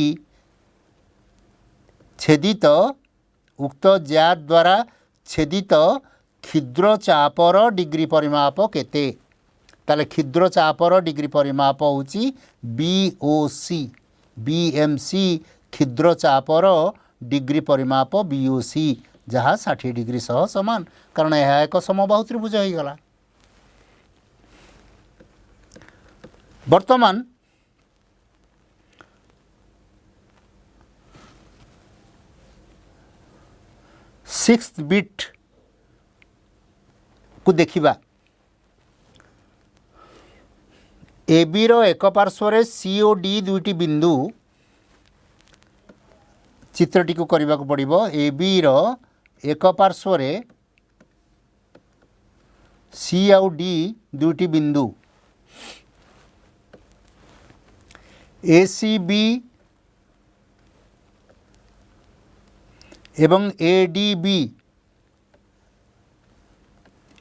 छेदित उक्त ज्या द्वारा छेदित क्षुद्रचापर डिग्री परिमाप केते। ताले क्षुद्रचापर डिग्री परिमाप होची बीओसी। बीएमसी क्षुद्रचापर डिग्री परिमाप बीओसी जहाँ 60 डिग्री सह समान कारण यह एक समबाहु त्रिभुज हो गला। वर्तमान सिक्स्थ बिट को देखिबा ए बी रो एक पार्श्वर सी ओ डी दुईटी बिंदु चित्रटी को करने को पड़ो। ए बी रो एक पार्श्वर सी आउ डी दुईटी बिंदु ए सी बी एवं ए डी बी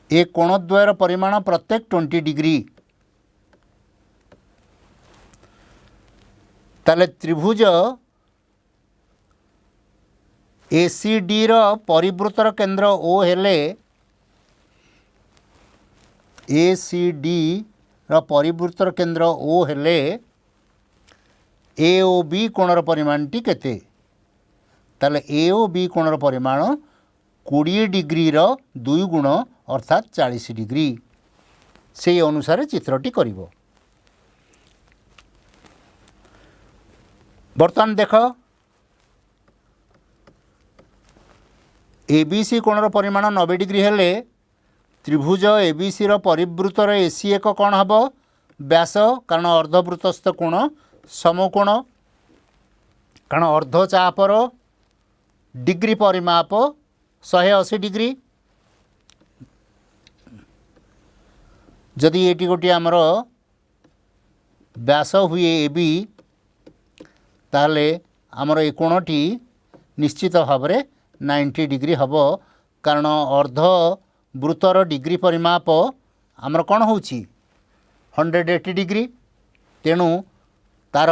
ए कोणद्वयर परिमाण प्रत्येक 20 डिग्री। ताले त्रिभुज एसीडी रो परिवृत्तर केंद्र ओ हेले एसीडी रो परिवृत्तर केंद्र ओ हेले ए ओ बी कोणर परिमाणटी केते। ताले ए ओ बी कोणर परिमाण 20 डिग्री रो 2 गुण अर्थात 40 डिग्री। से अनुसार चित्रटी करिवो। बर्तमान देख एबीसी कोणर परिमाण 90 डिग्री हेले त्रिभुज एबीसी रो परिवृत्तर एसी एक कोण हबो व्यास कारण अर्धवृत्तस्थ कोण समकोण कारण अर्धचापर डिग्री परिमाप 180 डिग्री। जदि एटी गोटे आमर व्यास हुए ए बी ताले आमर ए कोणटी निश्चित भाव में 90 डिग्री हबो कारण अर्ध वृत्तर डिग्री परिमाप आमर कौन होची 180 डिग्री। तेणु तार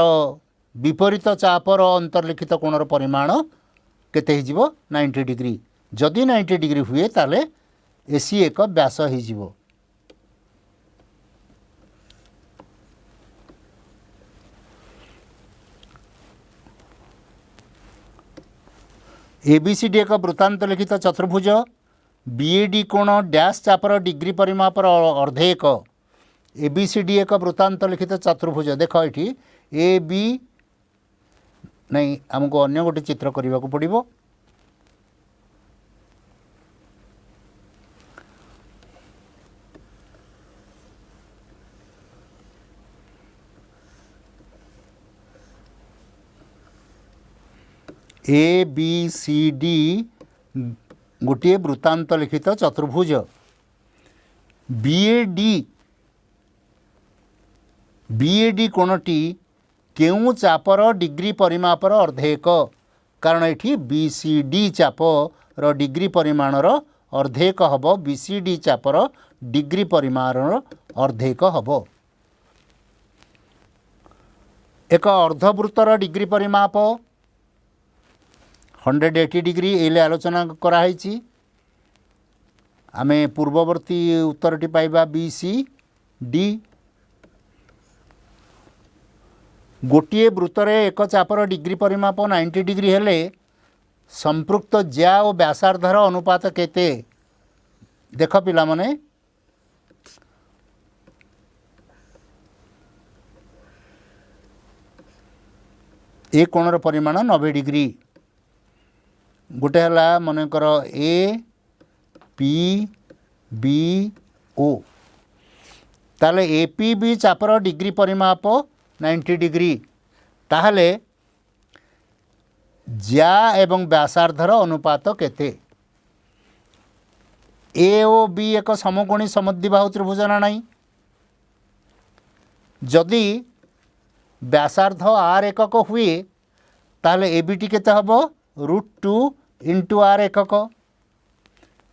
विपरीत चापर अंतर्लिखित कोणर परिमाण केते हिजिबो 90 डिग्री। जदि 90 डिग्री हुए ताले एसी एक व्यास हिजिबो। एबीसीडी एक वृत्तांत लिखित चतुर्भुज बीएडी कोण डैश चापर डिग्री परिमापर अर्धेक ए बी सी डी एक वृत्तांत लिखित चतुर्भुज देख ये ए बी नहीं आमको अन्य गोटे चित्र करने को पड़ो ए बी सी डी गोटे वृत्तांत लिखित चतुर्भुज बीएडी कोणटी केउ चापर डिग्री परिमापर अर्धेक कारण ये बीसीडी चापर डिग्री परिमाणर अर्धेक हम बीसीडी चापर डिग्री परिमाणर अर्धेक हम एक अर्धवृत्तर डिग्री परिमाप 180 डिग्री एले आलोचना कराई आमे पूर्ववर्ती उत्तरटी पाइबा बी सी डी गोटे वृत्तर एक चापर डिग्री परिमाप 90 डिग्री हेले संपृक्त ज्या और व्यासार्धर अनुपात केते देख पिला माने ए कोणर परिमाण 90 डिग्री गोटे हला मनकर ए पी बी ओ ताले ए पी बी चापर डिग्री परिमाप 90 डिग्री ताहले ज्या एवं व्यासार्धर अनुपात केते ए ओ बी एक समकोणी समद्विबाहु त्रिभुज ना नहीं जदि व्यासार्ध आर एकक हुए ताहले ए बी टी केते हबो √2 इंटू आर एकक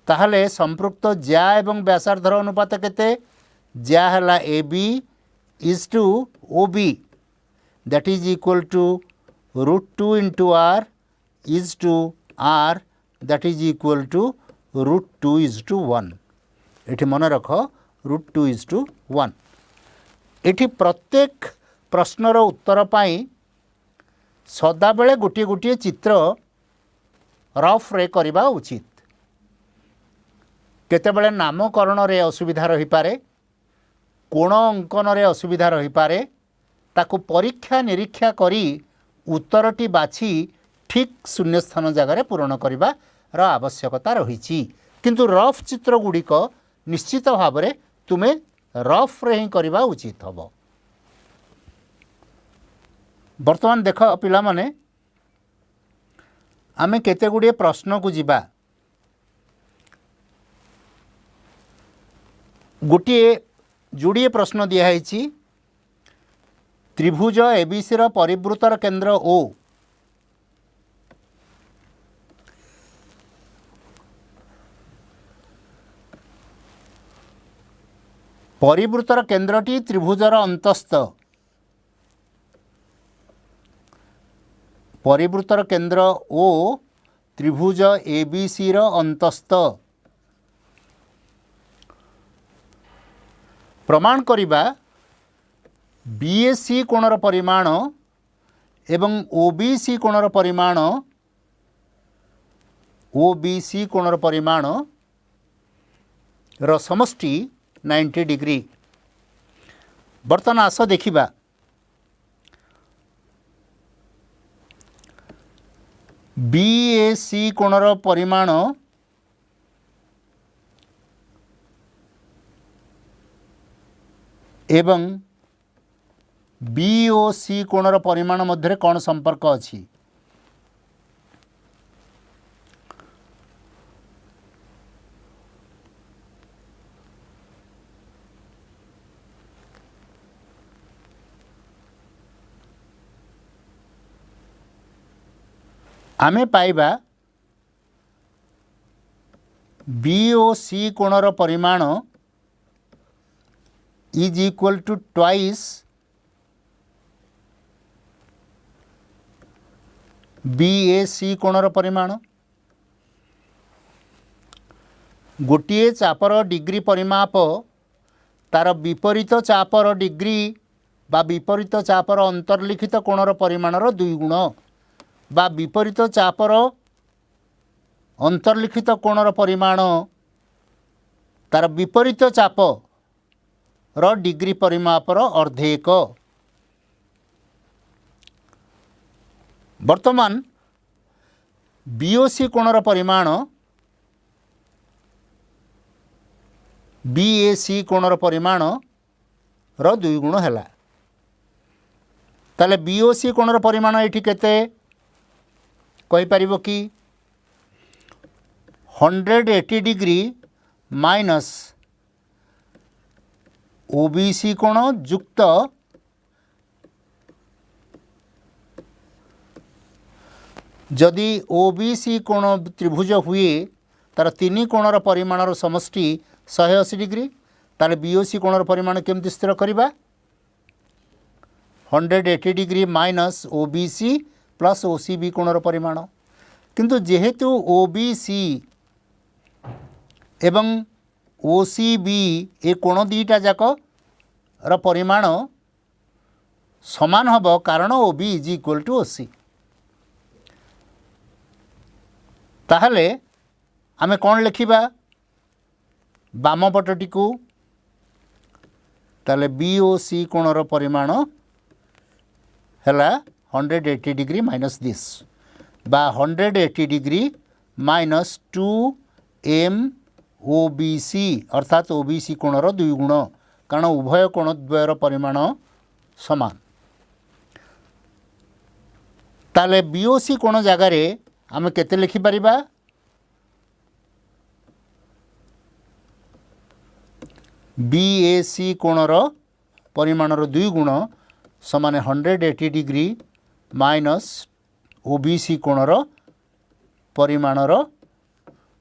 ताहले संपृक्त ज्या एवं व्यासार्धर अनुपात केते ज्या हला A B is to O B that is equal to √2 into R is to R that is equal to √2 is to 1 ये मन रख √2 इज टू 1 ये प्रत्येक प्रश्नर उत्तर पाई सदाबेले गोटे गोटे चित्र रफ रे करबा उचित केतेबेले नामकरण रे असुविधा रही पारे कोण अंकन रे असुविधा रही पारे ताकू परीक्षा निरीक्षा करी उत्तरटी बाछि ठीक शून्यस्थान जगार पूरण करिबार आवश्यकता रही किंतु रफ चित्र गुड़िक निश्चित भाव में तुमे रफ रे ही करबा उचित हबो। वर्तमान देख पिला माने आमे केते गुड़िए प्रश्न को जिबा गोटे जोड़िए प्रश्न दिखाई त्रिभुज एबीसी रो परिवृत्तर केंद्र ओ परिवृत्तर केंद्रटी त्रिभुजर अंतस्थ परिवृत्तर केंद्र ओ त्रिभुज एबीसी रो अंतस्थ प्रमाण करिबा बीएसी कोणर परिमाण एवं ओबीसी कोणर परिमाण ओबीसी कोणर परिमाण रो समष्टि 90 डिग्री। बर्तमान आस देखिबा बीएसी कोणर परिमाण एवं बीओसी कोणर परिमाण मध्य कौन संपर्क अछि आमे पाइबा बीओसी कोणर परिमाण is equal to twice BAC कोणर परिमाण गोटे चापर डिग्री परिमाप तार विपरीत चापर डिग्री बा विपरीत चापर अंतर्लिखित कोणर परिमाणर 2 गुण बा विपरीत चापर अंतर्लिखित कोणर परिमाण तार विपरीत चाप ର डिग्री परिमापर अर्धेक। वर्तमान बीओसी कोणर परिमाण बीएसी कोणर परिमाण रो 2 गुण हैला। ताले बीओसी कोणर परिमाण एठी केते कहि परिबो कि 180 डिग्री माइनस ओबीसी कोण युक्त जदि ओबीसी कोण त्रिभुज हुए तार 3 कोणर परिमाणर समष्टि 180 डिग्री ताले बीओसी कोणर परिमाण केमति स्थिर करिबा 180 degree minus OBC plus OCB कोणर परिमाण। किंतु जेहेतु ओबीसी एवं ओसीबी ए कोण दीटा जाक र परिमाण समान हब कारण ओबी इज इक्वल टू ओसी। ताहले आमे कौन लिखिबा बाम पटटी को ताले बीओसी कोणर परिमाण हैला 180 डिग्री माइनस दिस बा 180 डिग्री माइनस 2m ओबीसी अर्थात ओबीसी कोणर 2 गुण कारण उभय कोण द्वयर परिमाण समान। ताले बीओसी कोण जगार आम केते लिखि परिबा बीएसी कोणर परिमाणर 2 गुण समान 180 डिग्री माइनस ओबीसी कोणर परिमाणर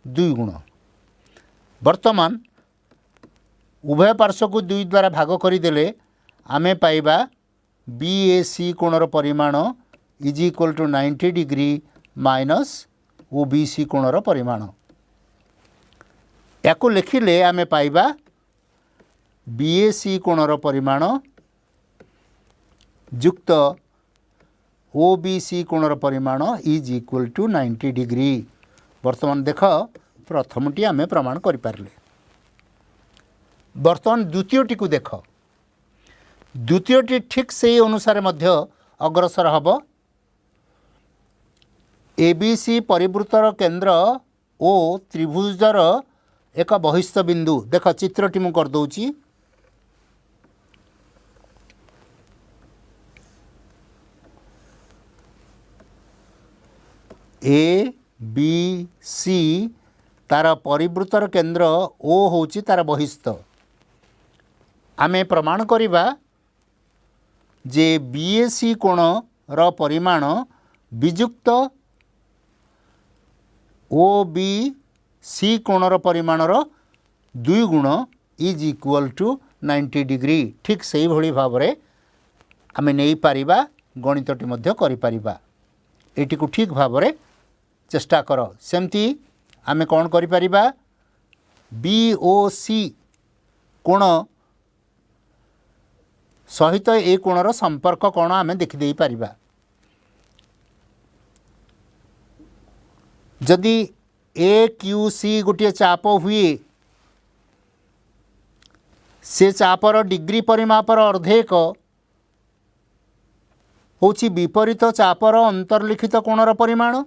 2 गुण। वर्तमान उभय पार्श्व को 2 द्वारा भाग करदेले आमे पाइबा बीएसी कोणर परिमाण is equal to 90 degree minus OBC कोणर परिमाण। याको लिखिले आमे पाइबा बीएसी कोणर परिमाण युक्त ओबीसी कोणर परिमाण इज इक्वल टू 90 डिग्री। वर्तमान देख प्रथमटी आमे प्रमाण करि पारले। वर्तमान द्वितीयटी को देख द्वितीयटी ठीक से अनुसार मध्य अग्रसर हब। एबीसी परिवृत्तर केंद्र ओ त्रिभुजर एक बहिस्थ बिंदु देख चित्रटी मु कर दउची। ए बी सी तार परिवृत्तर केंद्र ओ होची तार बहिस्थ। आमे प्रमाण करिबा जे बीएसी कोण र परिमाण विजुक्त ओ बी सी कोणर परिमाणर 2 गुण इज इक्वल टू 90 डिग्री। ठीक से भली भाव रे आमे नहीं पारिबा गणितटी मध्य करि पारिबा। एटी को ठीक भाव रे चेष्टा कर। सेमती आमे कौन करि पारिबा बीओसी कोण सहित ए कोणर संपर्क कोण आमे देखि देई पारिबा। जदि ए क्यू सी गोटे चाप हुए से चापर डिग्री परिमापर अर्धेक होची विपरीत चापर अंतर्लिखित कोणर परिमाण।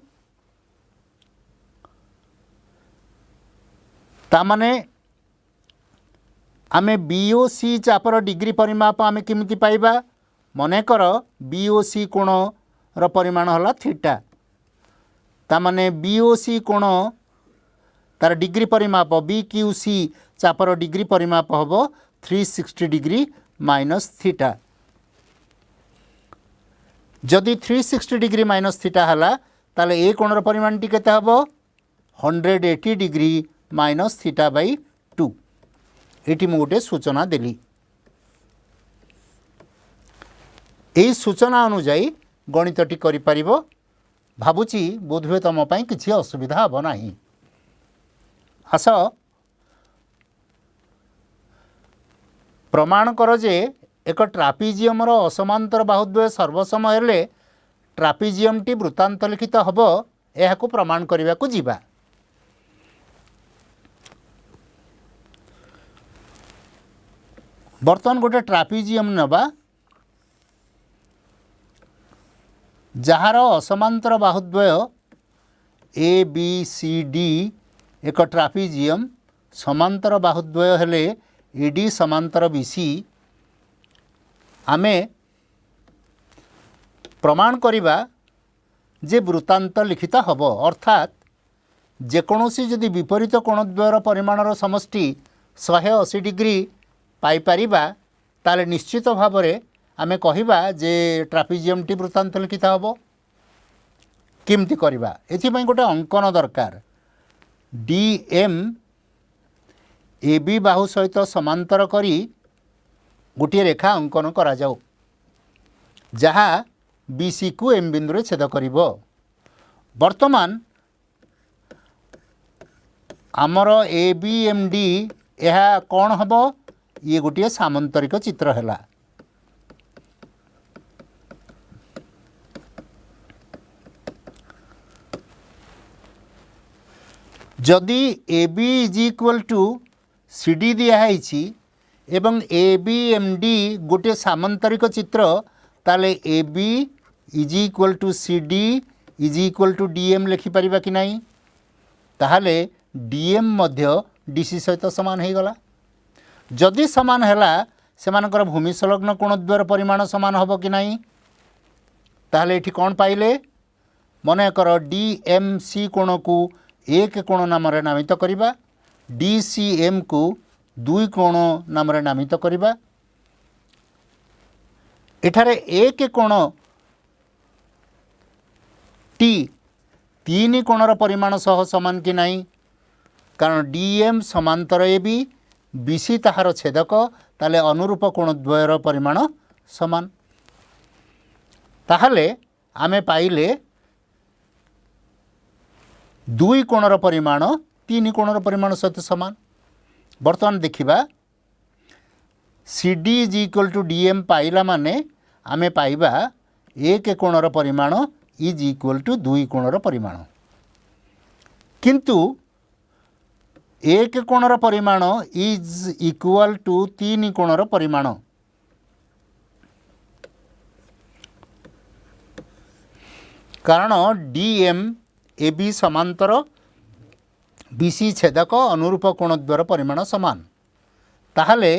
तामाने आमे बीओसी चापर डिग्री परिमाप आमे किमिति पाइबा मनेकर बीओसी कोण र परिमाण हला थीटा। तामाने बीओसी कोण तार डिग्री परिमाप बीक्यूसी चापर डिग्री परिमाप हबो 360 डिग्री माइनस थीटा। जदि 360 डिग्री माइनस थीटा हला ताले ए कोणर परिमाण टी केते हबो 180 degree minus theta by 2। Eighty मु गोटे सूचना देली। एई सूचना अनुजाई गणितटी करि परिबो। भाबुची बोधवे तुम पाई किछि असुविधा हबो नाही। आस प्रमाण कर जे एक ट्रापिजियम रो असमांतर बाहुद्वय सर्वसम हेले ट्रापिजियम टी वृत्तांत लिखित हबो। एहाकु प्रमाण करिवा को जीवा। बर्तमान गोटे ट्रापिजियम नबा जार असमांतर बाहुद्वय ए बी सी डी एक ट्रापिजियम समांतर बाहुद्वय हेले एडी समांतर बीसी आमे प्रमाण करिबा जे वृत्तांत लिखित हब अर्थात जेकोसी जदि विपरीत कोणद्वयर परिमाणर समष्टि 180 डिग्री पाई परिबा ताले निश्चित भाव में आमे कहिबा जे ट्रापिजियम टी वृत्तांत लिखित हब केमती करबा एथिपई गोटे अंकन दरकार डी एम ए बी बाहु सहित समांतर करी गोटे रेखा अंकन करा जाऊ जहाँ बीसी को एम बिंदु छेद करिवो। वर्तमान आमर ए बी एम डी यह कौन हम ये गोटे सामंतरिक चित्र है। जदि A B is equal to C D दिखाई एवं ए बी एम डी गोटे सामंतरिक चित्र ताले A B is equal to C D is equal to D M लिखिपर कि नहीं ताहले डी एम मध्य डी सी सहित सामान हो गला। जदि सामान है सेमानकर भूमि संलग्न कोणद्वयर परिमाण सामान हम कि नहीं ताहले एठी कौन पाइले मन कर डी एम सी कोण को एक कोण नाम नामित करिबा डी सी एम को दुई कोण नाम नामित करिबा। एठारे एक कोण टी तीन कोणर परिमाण सह समान कि नहीं कारण डीएम समांतर ए बी बीसी ताहार छेदक ताले अनुरूप कोणद्वयर परिमाण समान ताहले आमे पाइले दुई कोणर परिमाण तीन कोणर परिमाण सहित समान। वर्तमान देखिबा C D is equal to D M पाइला माने आमे पाइबा एक कोणर परिमाण इज इक्वल टू दुई कोणर परिमाण किंतु एक कोणर परिमाण इज इक्वल टू तीन कोणर परिमाण कारण डी एम ए बी समांतर बीसी छेदक अनुरूप कोणद्वयर परिमाण समान ताहले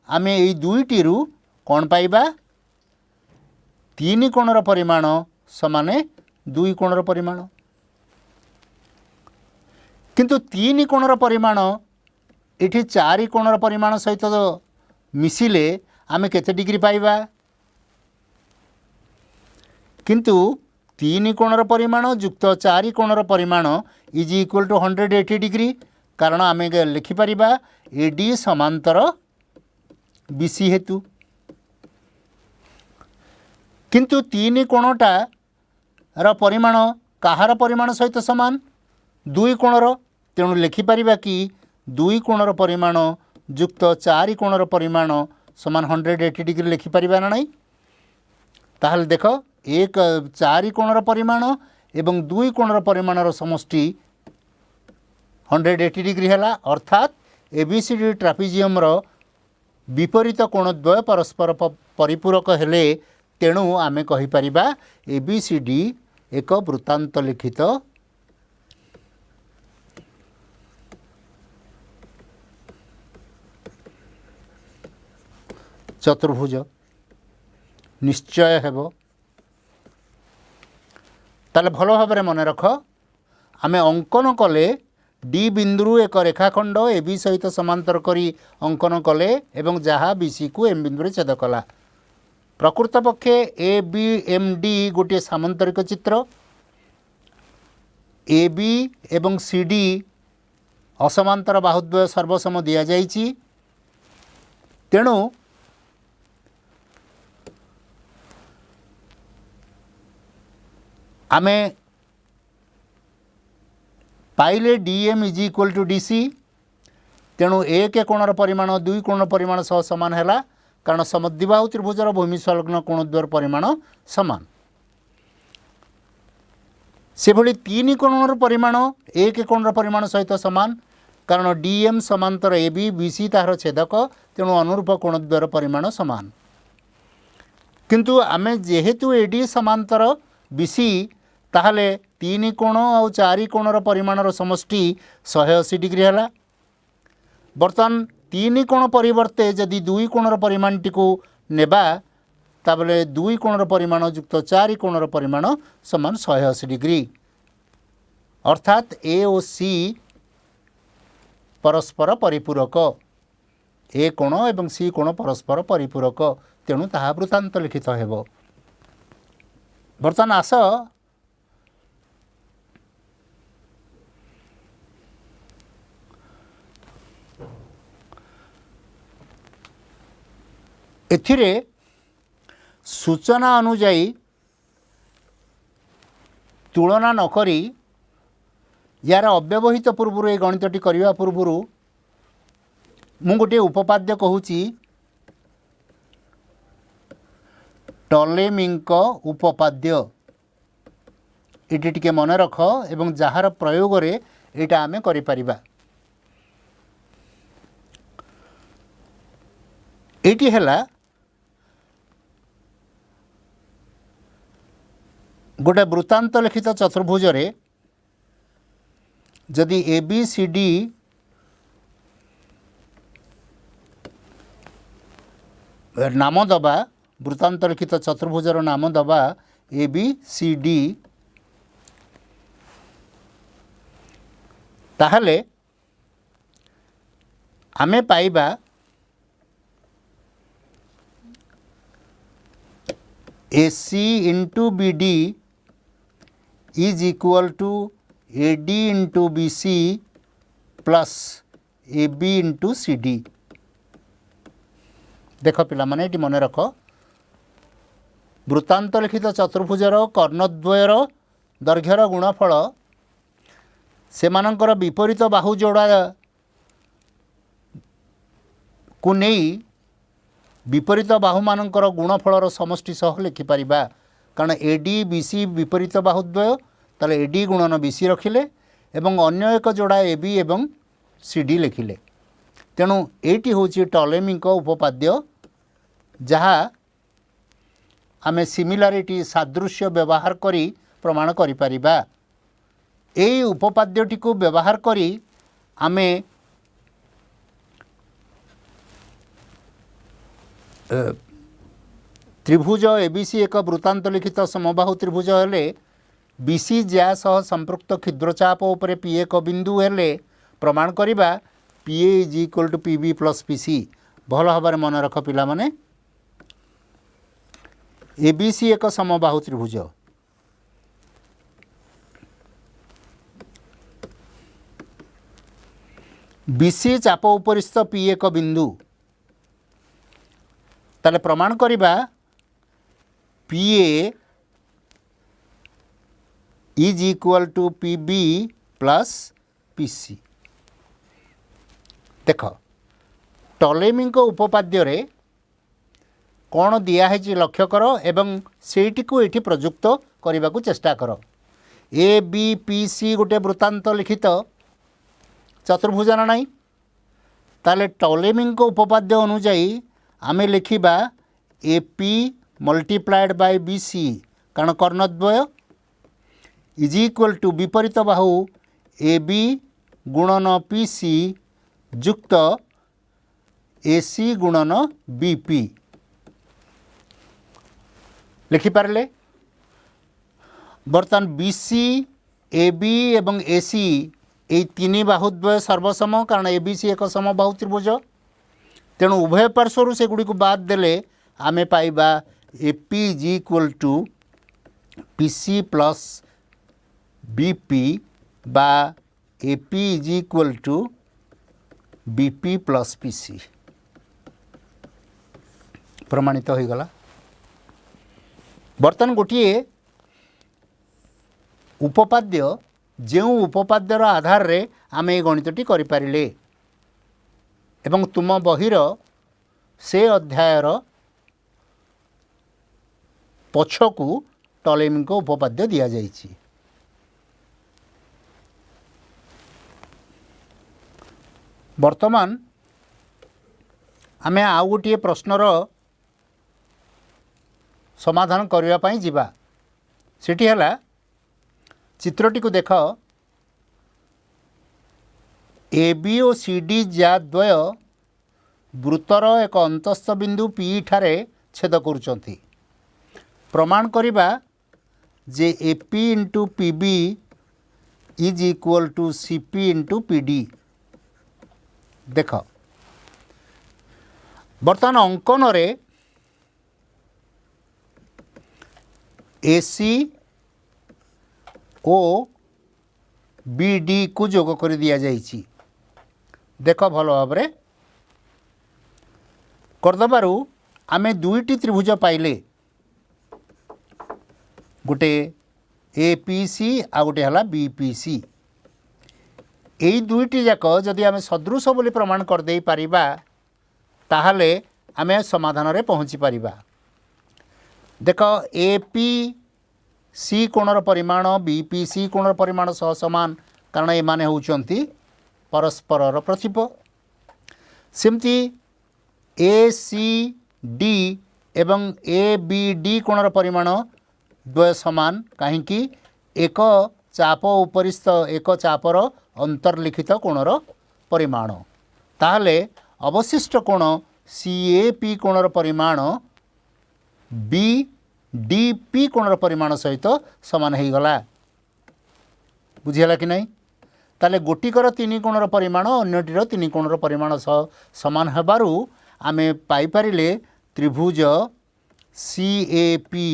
आमे एई दुईटी रु कौन पाइबा तीन कोणर परिमाण समान दुई कोणर परिमाण किंतु तीन कोणर परिमाण एठी चारि कोणर परिमाण सहित मिसिले आमे केते डिग्री पाइबा किंतु तीन कोणर परिमाण युक्त चारि कोणर परिमाण इज इक्वल टू 180 डिग्री कारण आमे लिखिपर एडी समांतर बीसी हेतु किंतु तीन कोणटा र परिमाण कहार परिमाण सहित समान दुई कोणर तेणु लिखिपर कि दुई कोणर परिमाण युक्त चारि कोणर परिमाण समान 180 डिग्री लिखिपर ना नहीं ताहले देख एक चारि कोणर परिमाण एवं दुई कोणर परिमाणर समष्टि 180 डिग्री है अर्थात एबीसीडी ट्रापिजियम विपरीत कोणद्वय परस्पर परिपूरक हेले तेणु आमे कहि परिबा एबीसीडी एक वृत्तांत लिखित चतुर्भुज निश्चय हेबो। ताले भल भाव मन रख आमे अंकन कले डी बिंदु एक रेखाखंड ए बी सहित समांतर करी अंकन कले एवं जहाँ बीसी को एम बिंदु छेद कला प्रकृत पक्षे ए बी एम डी गोटे सामंतरिक चित्र ए बी एवं सी डी असमांतर बाहुद्वय सर्वसम दिया जाइछि तेणु आमे पाइले DM is equal to DC तेणु एक कोणर परिमाण दुई कोण परिमाण सह समान है कारण समद्विबाहु त्रिभुजर भूमि संलग्न कोणद्वयर परिमाण समान से भली तीन कोणर परिमाण एक कोणर परिमाण सहित समान कारण डीएम समांतर ए बी बीसी तार छेदक तेणु अनुरूप कोणद्वयर परिमाण समान किंतु आमे जेहेतु एडी समांतर बीसी ताहले 3 कोण और 4 कोणर परिमाणर समष्टि 180 डिग्री है। बर्तमान 3 कोण परिवर्ते जदि 2 कोणर परिमाणटी को नेबा ताबले 2 कोणर परिमाण युक्त 4 कोणर परिमाण समान 180 डिग्री अर्थात ए और सी परस्पर परिपूरक ए कोण एवं सी कोण परस्पर परिपूरक तेणु ताहा वृत्तांत लिखित हेबो। बर्तमान आस एथिरे सूचना अनुजाई तुलना नकरी यार अव्यवहित पूर्व ये गणितटी करने पूर्व मु गोटे उपपाद्य कहूची टॉलेमीक उपपाद्य ये टिके मन रख एवं जार प्रयोग रे एटा आमे करि परिबा। एटी हैला गोटे वृत्तांत लिखित चतुर्भुज रे जदि ए बी सी डी नाम दबा वृत्तांत लिखित चतुर्भुजर नाम दबा ए बी सी डी ताहले आमे पाइबा A C into B D is equal to A D into B C plus A B into C D. देख पिला माने ये मन रख वृत्तांत लिखित चतुर्भुजर कर्णद्वयर दैर्घ्यर गुणफल सेमानंकर विपरीत बाहु जोड़ा को नहीं विपरीत बाहु मानकर गुणफलर समष्टि सह लिखिपर कारण एडी बीसी विपरीत बाहुद्वय ताले एडी गुणन बीसी रखिले एवं अन्य एक जोड़ा एबी एवं सीडी लिखिले तेणु एटी होची टॉलेमीक उपपाद्य जहा आमे सिमिलारिटी सादृश्य व्यवहार करी प्रमाण करि परिबा। एई उपपाद्यटी को व्यवहार करी आमे त्रिभुज एबीसी एक वृत्तांत लिखित समबाहु त्रिभुज हेले बीसी ज्या सह संपृक्त क्षुद्रचाप उपरे पी एक बिंदु हेले प्रमाण करिबा P A is equal to P B plus P C. भल भाव मन रख पिला माने एबीसी एक समबाहु त्रिभुज बीसी चाप उपरिस्थ पी एक बिंदु ताले प्रमाण करिबा P A is equal to P B plus P C. देख टॉलेमीक उपपाद्य रे कौन दिया है लक्ष्य कर एवं सेठी को एठी प्रयुक्त करने को चेष्टा कर। ए बी पी सी गोटे वृत्तांत लिखित चतुर्भुज ना नहीं ताले टॉलेमीक उपपाद्य अनुजाई आमे लिखिबा A P multiplied by B C कारण कर्णद्वय इज इक्वल टू विपरीत बाहु ए बी गुणन पी सी युक्त ए सी गुणन बी पी लिखिपारे। बर्तमान बी सी ए बी एवं ए सी ये तीन बाहुद्वय सर्वसम कारण ए बी सी एक समबाहु त्रिभुज तेणु उभय पार्श्वर से गुड़ी को बाद देले आमे पाइबा A P is equal to P C plus B P बा A P is equal to B P plus P C प्रमाणित हो गला। बर्तमान गोटे उपपाद्य जो उपपाद्यर आधार रे आमे ये गणितटी करिपारिले एवं तुम बहिर से अध्यायर पछकू टॉलेमीक उपपाद्य दिया जाइछि। वर्तमान आमे आउ गोटे प्रश्नर समाधान करने पाई जिबा। सेठी हला चित्रटी को देख ए बी और सी डी ज्याद्वय वृत्तर एक अंतस्थ बिंदु पी ठारे छेद करुचंती। प्रमाण करिबा जे A P into P B is equal to C P into P D. देख बर्तमान अंकन रे ए सी ओ बी डी को जोग कर दिया जाइछि। देख भल भाव करदबारु आमे दुईटी त्रिभुज पाइले, गोटे ए पी सी आ गोटे हला बी पी सी। यही दुईटी जाक जदि आमे सदृश बोली प्रमाण कर दे पारिबा ताहले आमे समाधान रे पहुँची पारिबा। देख ए पी सी कोणर परिमाण बी पी सी कोणर परिमाण सह समान, कारण एमाने होउचंती परस्पर प्रतिप। सेमती ए सी डी एवं ए बी डी कोणर परिमाण द्वय समान, कहीं एक चाप उपरिस्थ एक चापर अंतर्लिखित कोणर परिमाण। ताहले अवशिष्ट कोण सी ए पी कोणर परिमाण बी डी पी कोणर परिमाण सहित समान हो गला। बुझीगला कि नहीं? ताले गोटिकर तीन कोणर परिमाण अन्यटीर तीन कोणर परिमाण सह समान हेबारु आमे पाई पारिले त्रिभुज सी ए पी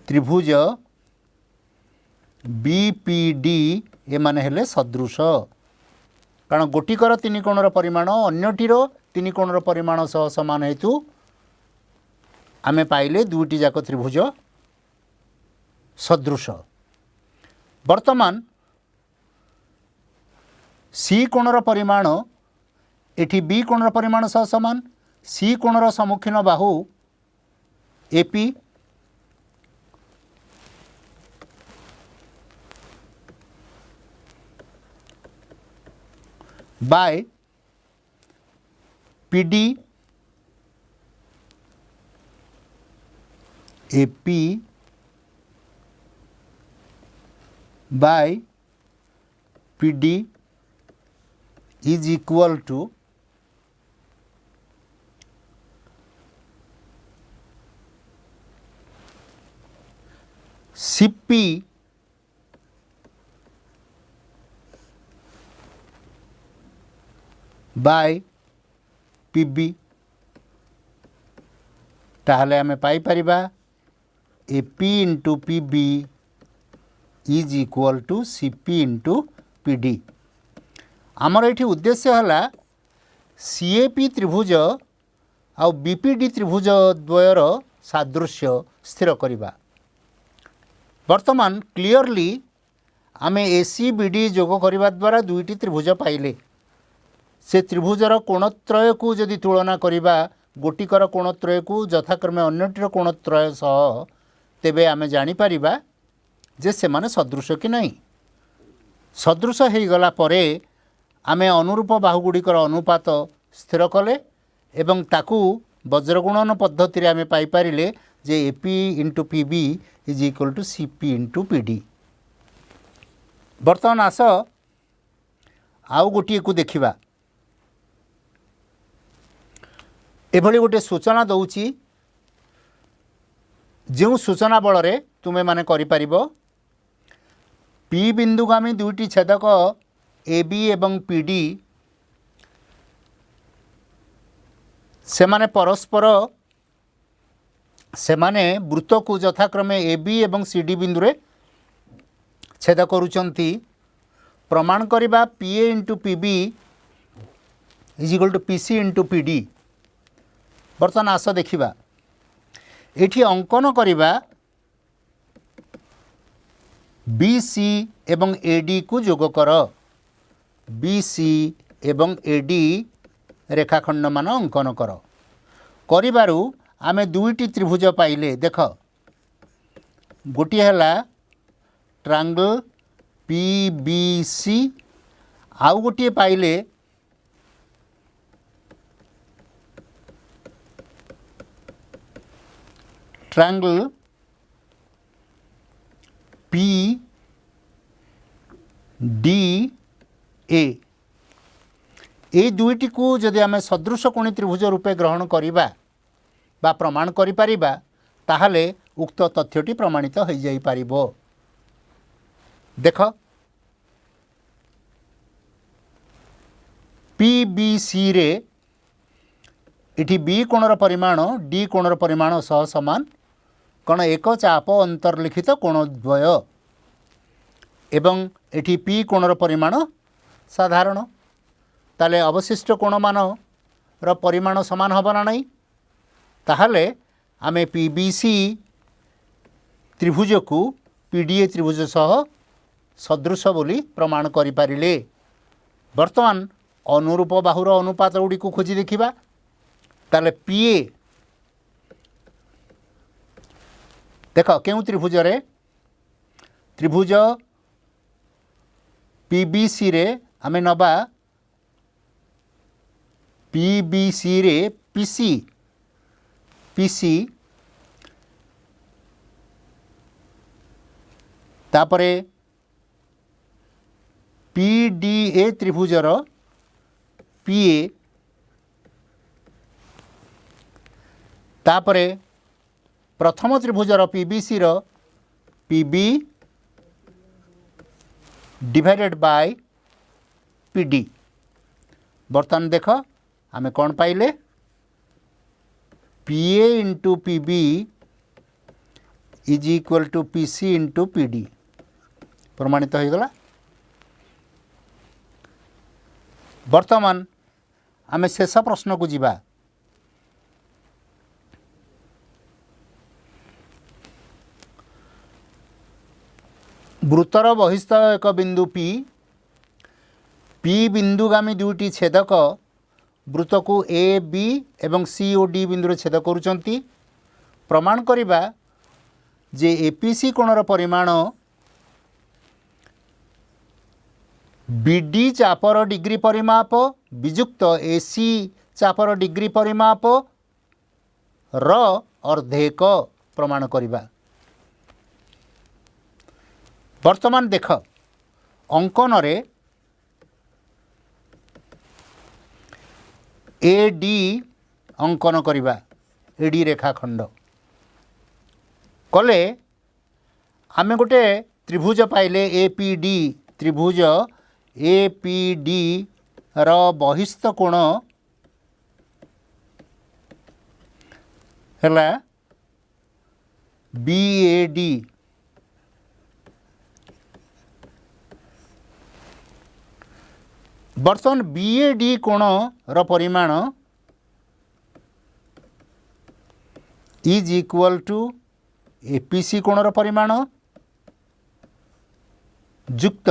त्रिभुज बी पी डी एमाने हेले सदृश, कारण गोटिकर तीन कोणर परिमाण अन्यटीर तीन कोणर परिमाण सह समान हेतु आमे पाइले दुईटी जाक त्रिभुज सदृश। वर्तमान सी कोणर परिमाण एठी बी कोणर परिमाण सह समान। सी कोणर सम्मुखीन बाहु AP by PD AP by PD is equal to CP by PB. ताहले आमे पाई परिबा A P into P B is equal to C P into P D. आमर ये उद्देश्य है सी ए पी त्रिभुज आ बी पी डी त्रिभुज द्वयर सादृश्य स्थिर करवा। वर्तमान क्लियरली आमे ए सी बी डी जोग करने द्वारा दुईटी त्रिभुज पाइले। से त्रिभुजर कोणत्रय को जदि तुलना करिबा गोटिकर कोणत्रय को यथाक्रमे अन्यटीर कोणत्रय सह, तेबे आमे जानि परिबा जे सेमाने सदृश कि नहीं। सदृश हो गला परे आमे अनुरूप बाहुगुड़िकर अनुपात स्थिर कले एवं ताकू वज्रगुणन पद्धति रे आमे पाई पारिले जे A P into P B is equal to C P into P D. बर्तमान आस आउ गोटे को देखिबा। एभली गोटे सूचना दौची जो सूचना बल रे तुमे माने करि परिबो। पी बिंदुगामी दुईटी छेदक ए बी एवं पी डी सेमाने परस्पर सेमाने वृत्त को यथाक्रमे ए बी एवं सी डी बिंदु रे छेद करुचंती। प्रमाण करिबा P A into P B is equal to P C into P D. बर्तमान आस देखिबा एठी अंकन करिबा बी सी एवं ए डी को जोग कर। बी सी एवं ए डी रेखाखंड मान अंकन कर। करिबारु आमे दुईटी त्रिभुज पाइले। देख गोटी है ट्रायंगल पी बी सी, आउ गोटे पाइले ट्रायंगल पी डी ए ये दुईटी को जदि आम सदृश कोणी त्रिभुज रूपे ग्रहण करिबा बा प्रमाण करि परिबा ताहले उक्त तथ्यटी प्रमाणित हो जाई पारिबो। देख पीबीसी रे इठी बी कोणर परिमाण डी कोणर परिमाण सह समान कोण एक चाप अंतर्लिखित कोण द्वय एवं एठी पी कोणर परिमाण साधारण ताले अवशिष्ट कोण मान र परिमाण समान हब ना नहीं ताहले आमे पीबीसी त्रिभुज को पीडीए त्रिभुज सह सदृश बोली प्रमाण करि पारिले। वर्तमान अनुरूप बाहुर अनुपात गुडी को खोजी देखिबा ताले पीए देख केउ त्रिभुज रे त्रिभुज पीबीसी रे आमे नबा पीबीसी रे पीसी पीसी तापरे पीडीए त्रिभुजर पीए तापरे प्रथम त्रिभुजर पीबीसी रो पीबी डिवाइडेड बाय पीडी। बर्तमान देख आमे कौन पाइले PA into PB is equal to PC into PD प्रमाणित हो गला। वर्तमान आमे शेष प्रश्न को जीवा। वृत्तर बहिस्थ एक बिंदु पी बिंदुगामी दुईटी छेदक वृत्त को ए बी एवं सी और डी बिंदु छेद करुचंती प्रमाण करिबा जे एपीसी कोणर परिमाण बीडी चापर डिग्री परिमाप विजुक्त एसी चापर डिग्री परिमाप र अर्धेक प्रमाण करिबा। वर्तमान देख अंकन रे एडी अंकन करिबा एडी रेखाखंड कले आमे गोटे त्रिभुज पाइले एपीडी त्रिभुज एपीडी र बहिस्थ कोण हैला बीएडी बर्तमान बीएडी कोण र परिमाण इज इक्वल टू एपीसी कोण र परिमाण जुक्त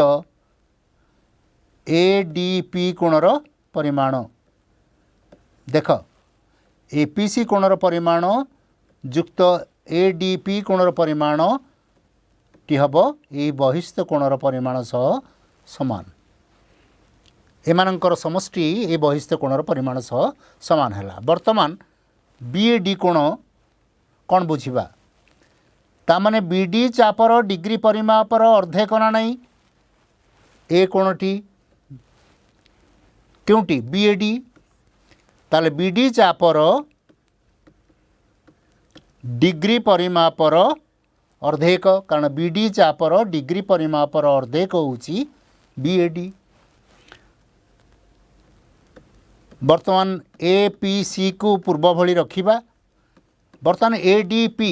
एडीपी कोण र परिमाण। देख एपीसी कोण र परिमाण जुक्त एडीपी कोण र परिमाण टी हबो ए बहिस्थ कोण र परिमाण सह समान एमानंकर समष्टि ए बहिस्थ कोणर परिमाण सह समान है। वर्तमान बीएडी कोण कौन बुझा तामाने बीडी चापर डिग्री परिमापर अर्धेक ना नहीं ए कोणटी क्योंटी बीएडी ताले बीडी चापर डिग्री परिमापर अर्धेक कारण बीडी चापर डिग्री परिमापर अर्धेक होउची बीएडी। वर्तमान एपीसी को पूर्व भली रखिबा। वर्तमान एडीपी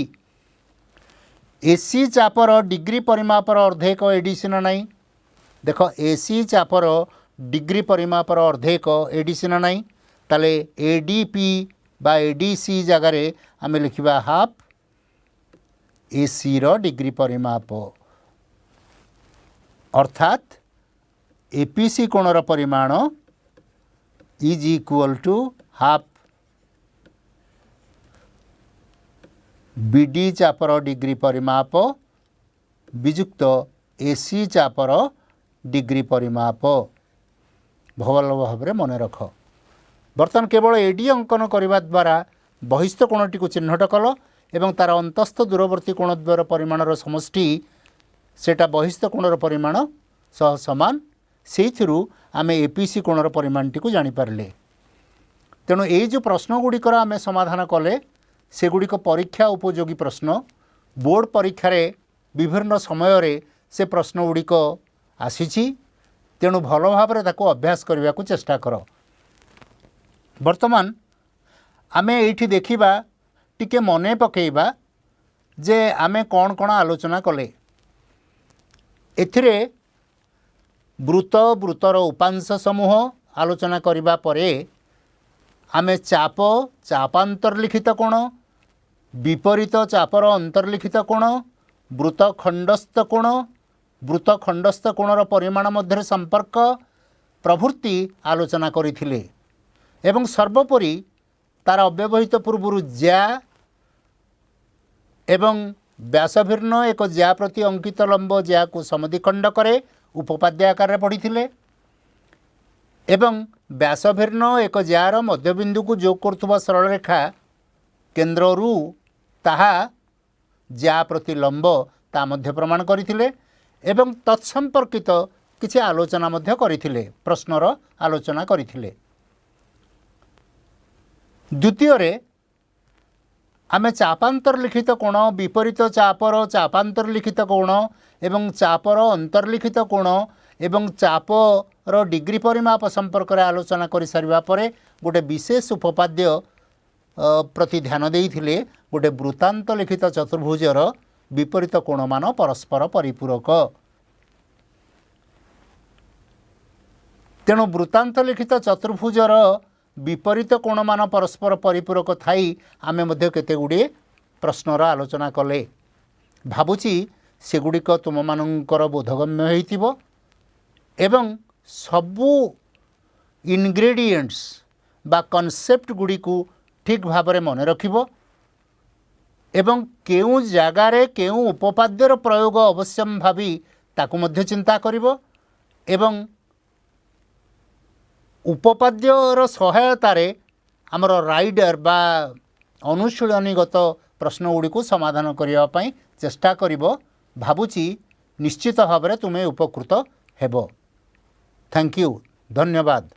एसी चापर डिग्री परिमापर अर्धेक एडी सिना नहीं देख एसी चापर डिग्री परिमापर अर्धेक एडी सिना नहीं ताले एडीपी बा एडीसी जगार आम लिखा हाफ एसी रो डिग्री परिमाप अर्थात एपीसी कोणर परिमाण is equal to half BD चापर डिग्री परिमाप विजुक्त एसी चापर डिग्री परिमाप भल भाव में मन रख। बर्तमान केवल एडी अंकन करने द्वारा बहिस्थ कोणटी को चिन्हट कल एवं तार अंतस्थ दूरवर्ती कोणद्वयर परिमाणर समष्टि सेटा बहिस्थ कोणर परिमाण सह समान से आम एपीसी कोणर परिमाणटी को जानीपारे। तेणु ये जो प्रश्न गुड़िकर आम समाधान कले सेगुड़िक परीक्षा उपयोगी प्रश्न बोर्ड परीक्षा रे विभिन्न समय रे से प्रश्न गुड़िक आसी। तेणु भल भाव ताको अभ्यास करने को चेष्टा कर। वर्तमान आमे एठी देखिबा टिके मने पकेइबा जे आमे कौन कौन आलोचना कले। एथिरे वृत्त वृत्तर उपांश समूह आलोचना करिबा परे आमे चाप चापांतरलिखित कोण विपरीत चापर अंतर्लिखित कोण वृत्त खंडस्थ कोण वृत्त खंडस्थ कोणर परिमाण मध्य संपर्क प्रभृति आलोचना करिथिले एवं सर्वोपरि तार अव्यवहित पूर्व ज्या एवं व्यासभिन्न एक ज्या प्रति अंकित लंब ज्या को समद्विखंड करे उपपाद्य आकार पढ़ी एवं व्यासभिन्न एक जार मध्यबिंदु को जोग करुवा सरल रेखा केन्द्ररू ताहा ज्या प्रति लंब ता मध्य प्रमाण करथिले एवं तत्संपर्कित किछि आलोचना मध्य करथिले प्रश्नर आलोचना करथिले। द्वितीय रे आमे चापांतरलिखित कोण विपरीत चापर चापांतरलिखित कोण एवं चापर अंतर्लिखित कोण एवं चापर डिग्री परिमाप संपर्क रे आलोचना कर सारिबा परे गोटे विशेष उपपाद्य प्रति ध्यान देइथिले गोटे वृत्तांत लिखित चतुर्भुजर विपरीत कोण मान परस्पर परिपूरक। तेणु वृत्तांत लिखित चतुर्भुजर विपरीत कोण मान परस्पर परिपूरक थाई आमे मध्य केते गुडी प्रश्नर आलोचना कले। भाबुची सेगुड़िक तुम मानकर बोधगम्य होइतिबो एवं सबु इनग्रेडिएंट्स बा कॉन्सेप्ट गुडी को ठीक भाव में मन रखिबो एवं केउ जगारे केउ उपपाद्यर प्रयोग अवश्यम भावी ताकु मध्य चिंता करिबो एवं उपपाद्यर सहायतार आमर राइडर बा अनुशीलनीगत प्रश्न गुड़ी को समाधान करने चेष्टा करिबो। भाबुची निश्चित भाव में तुम्हें उपकृत हेबो। थैंक यू, धन्यवाद।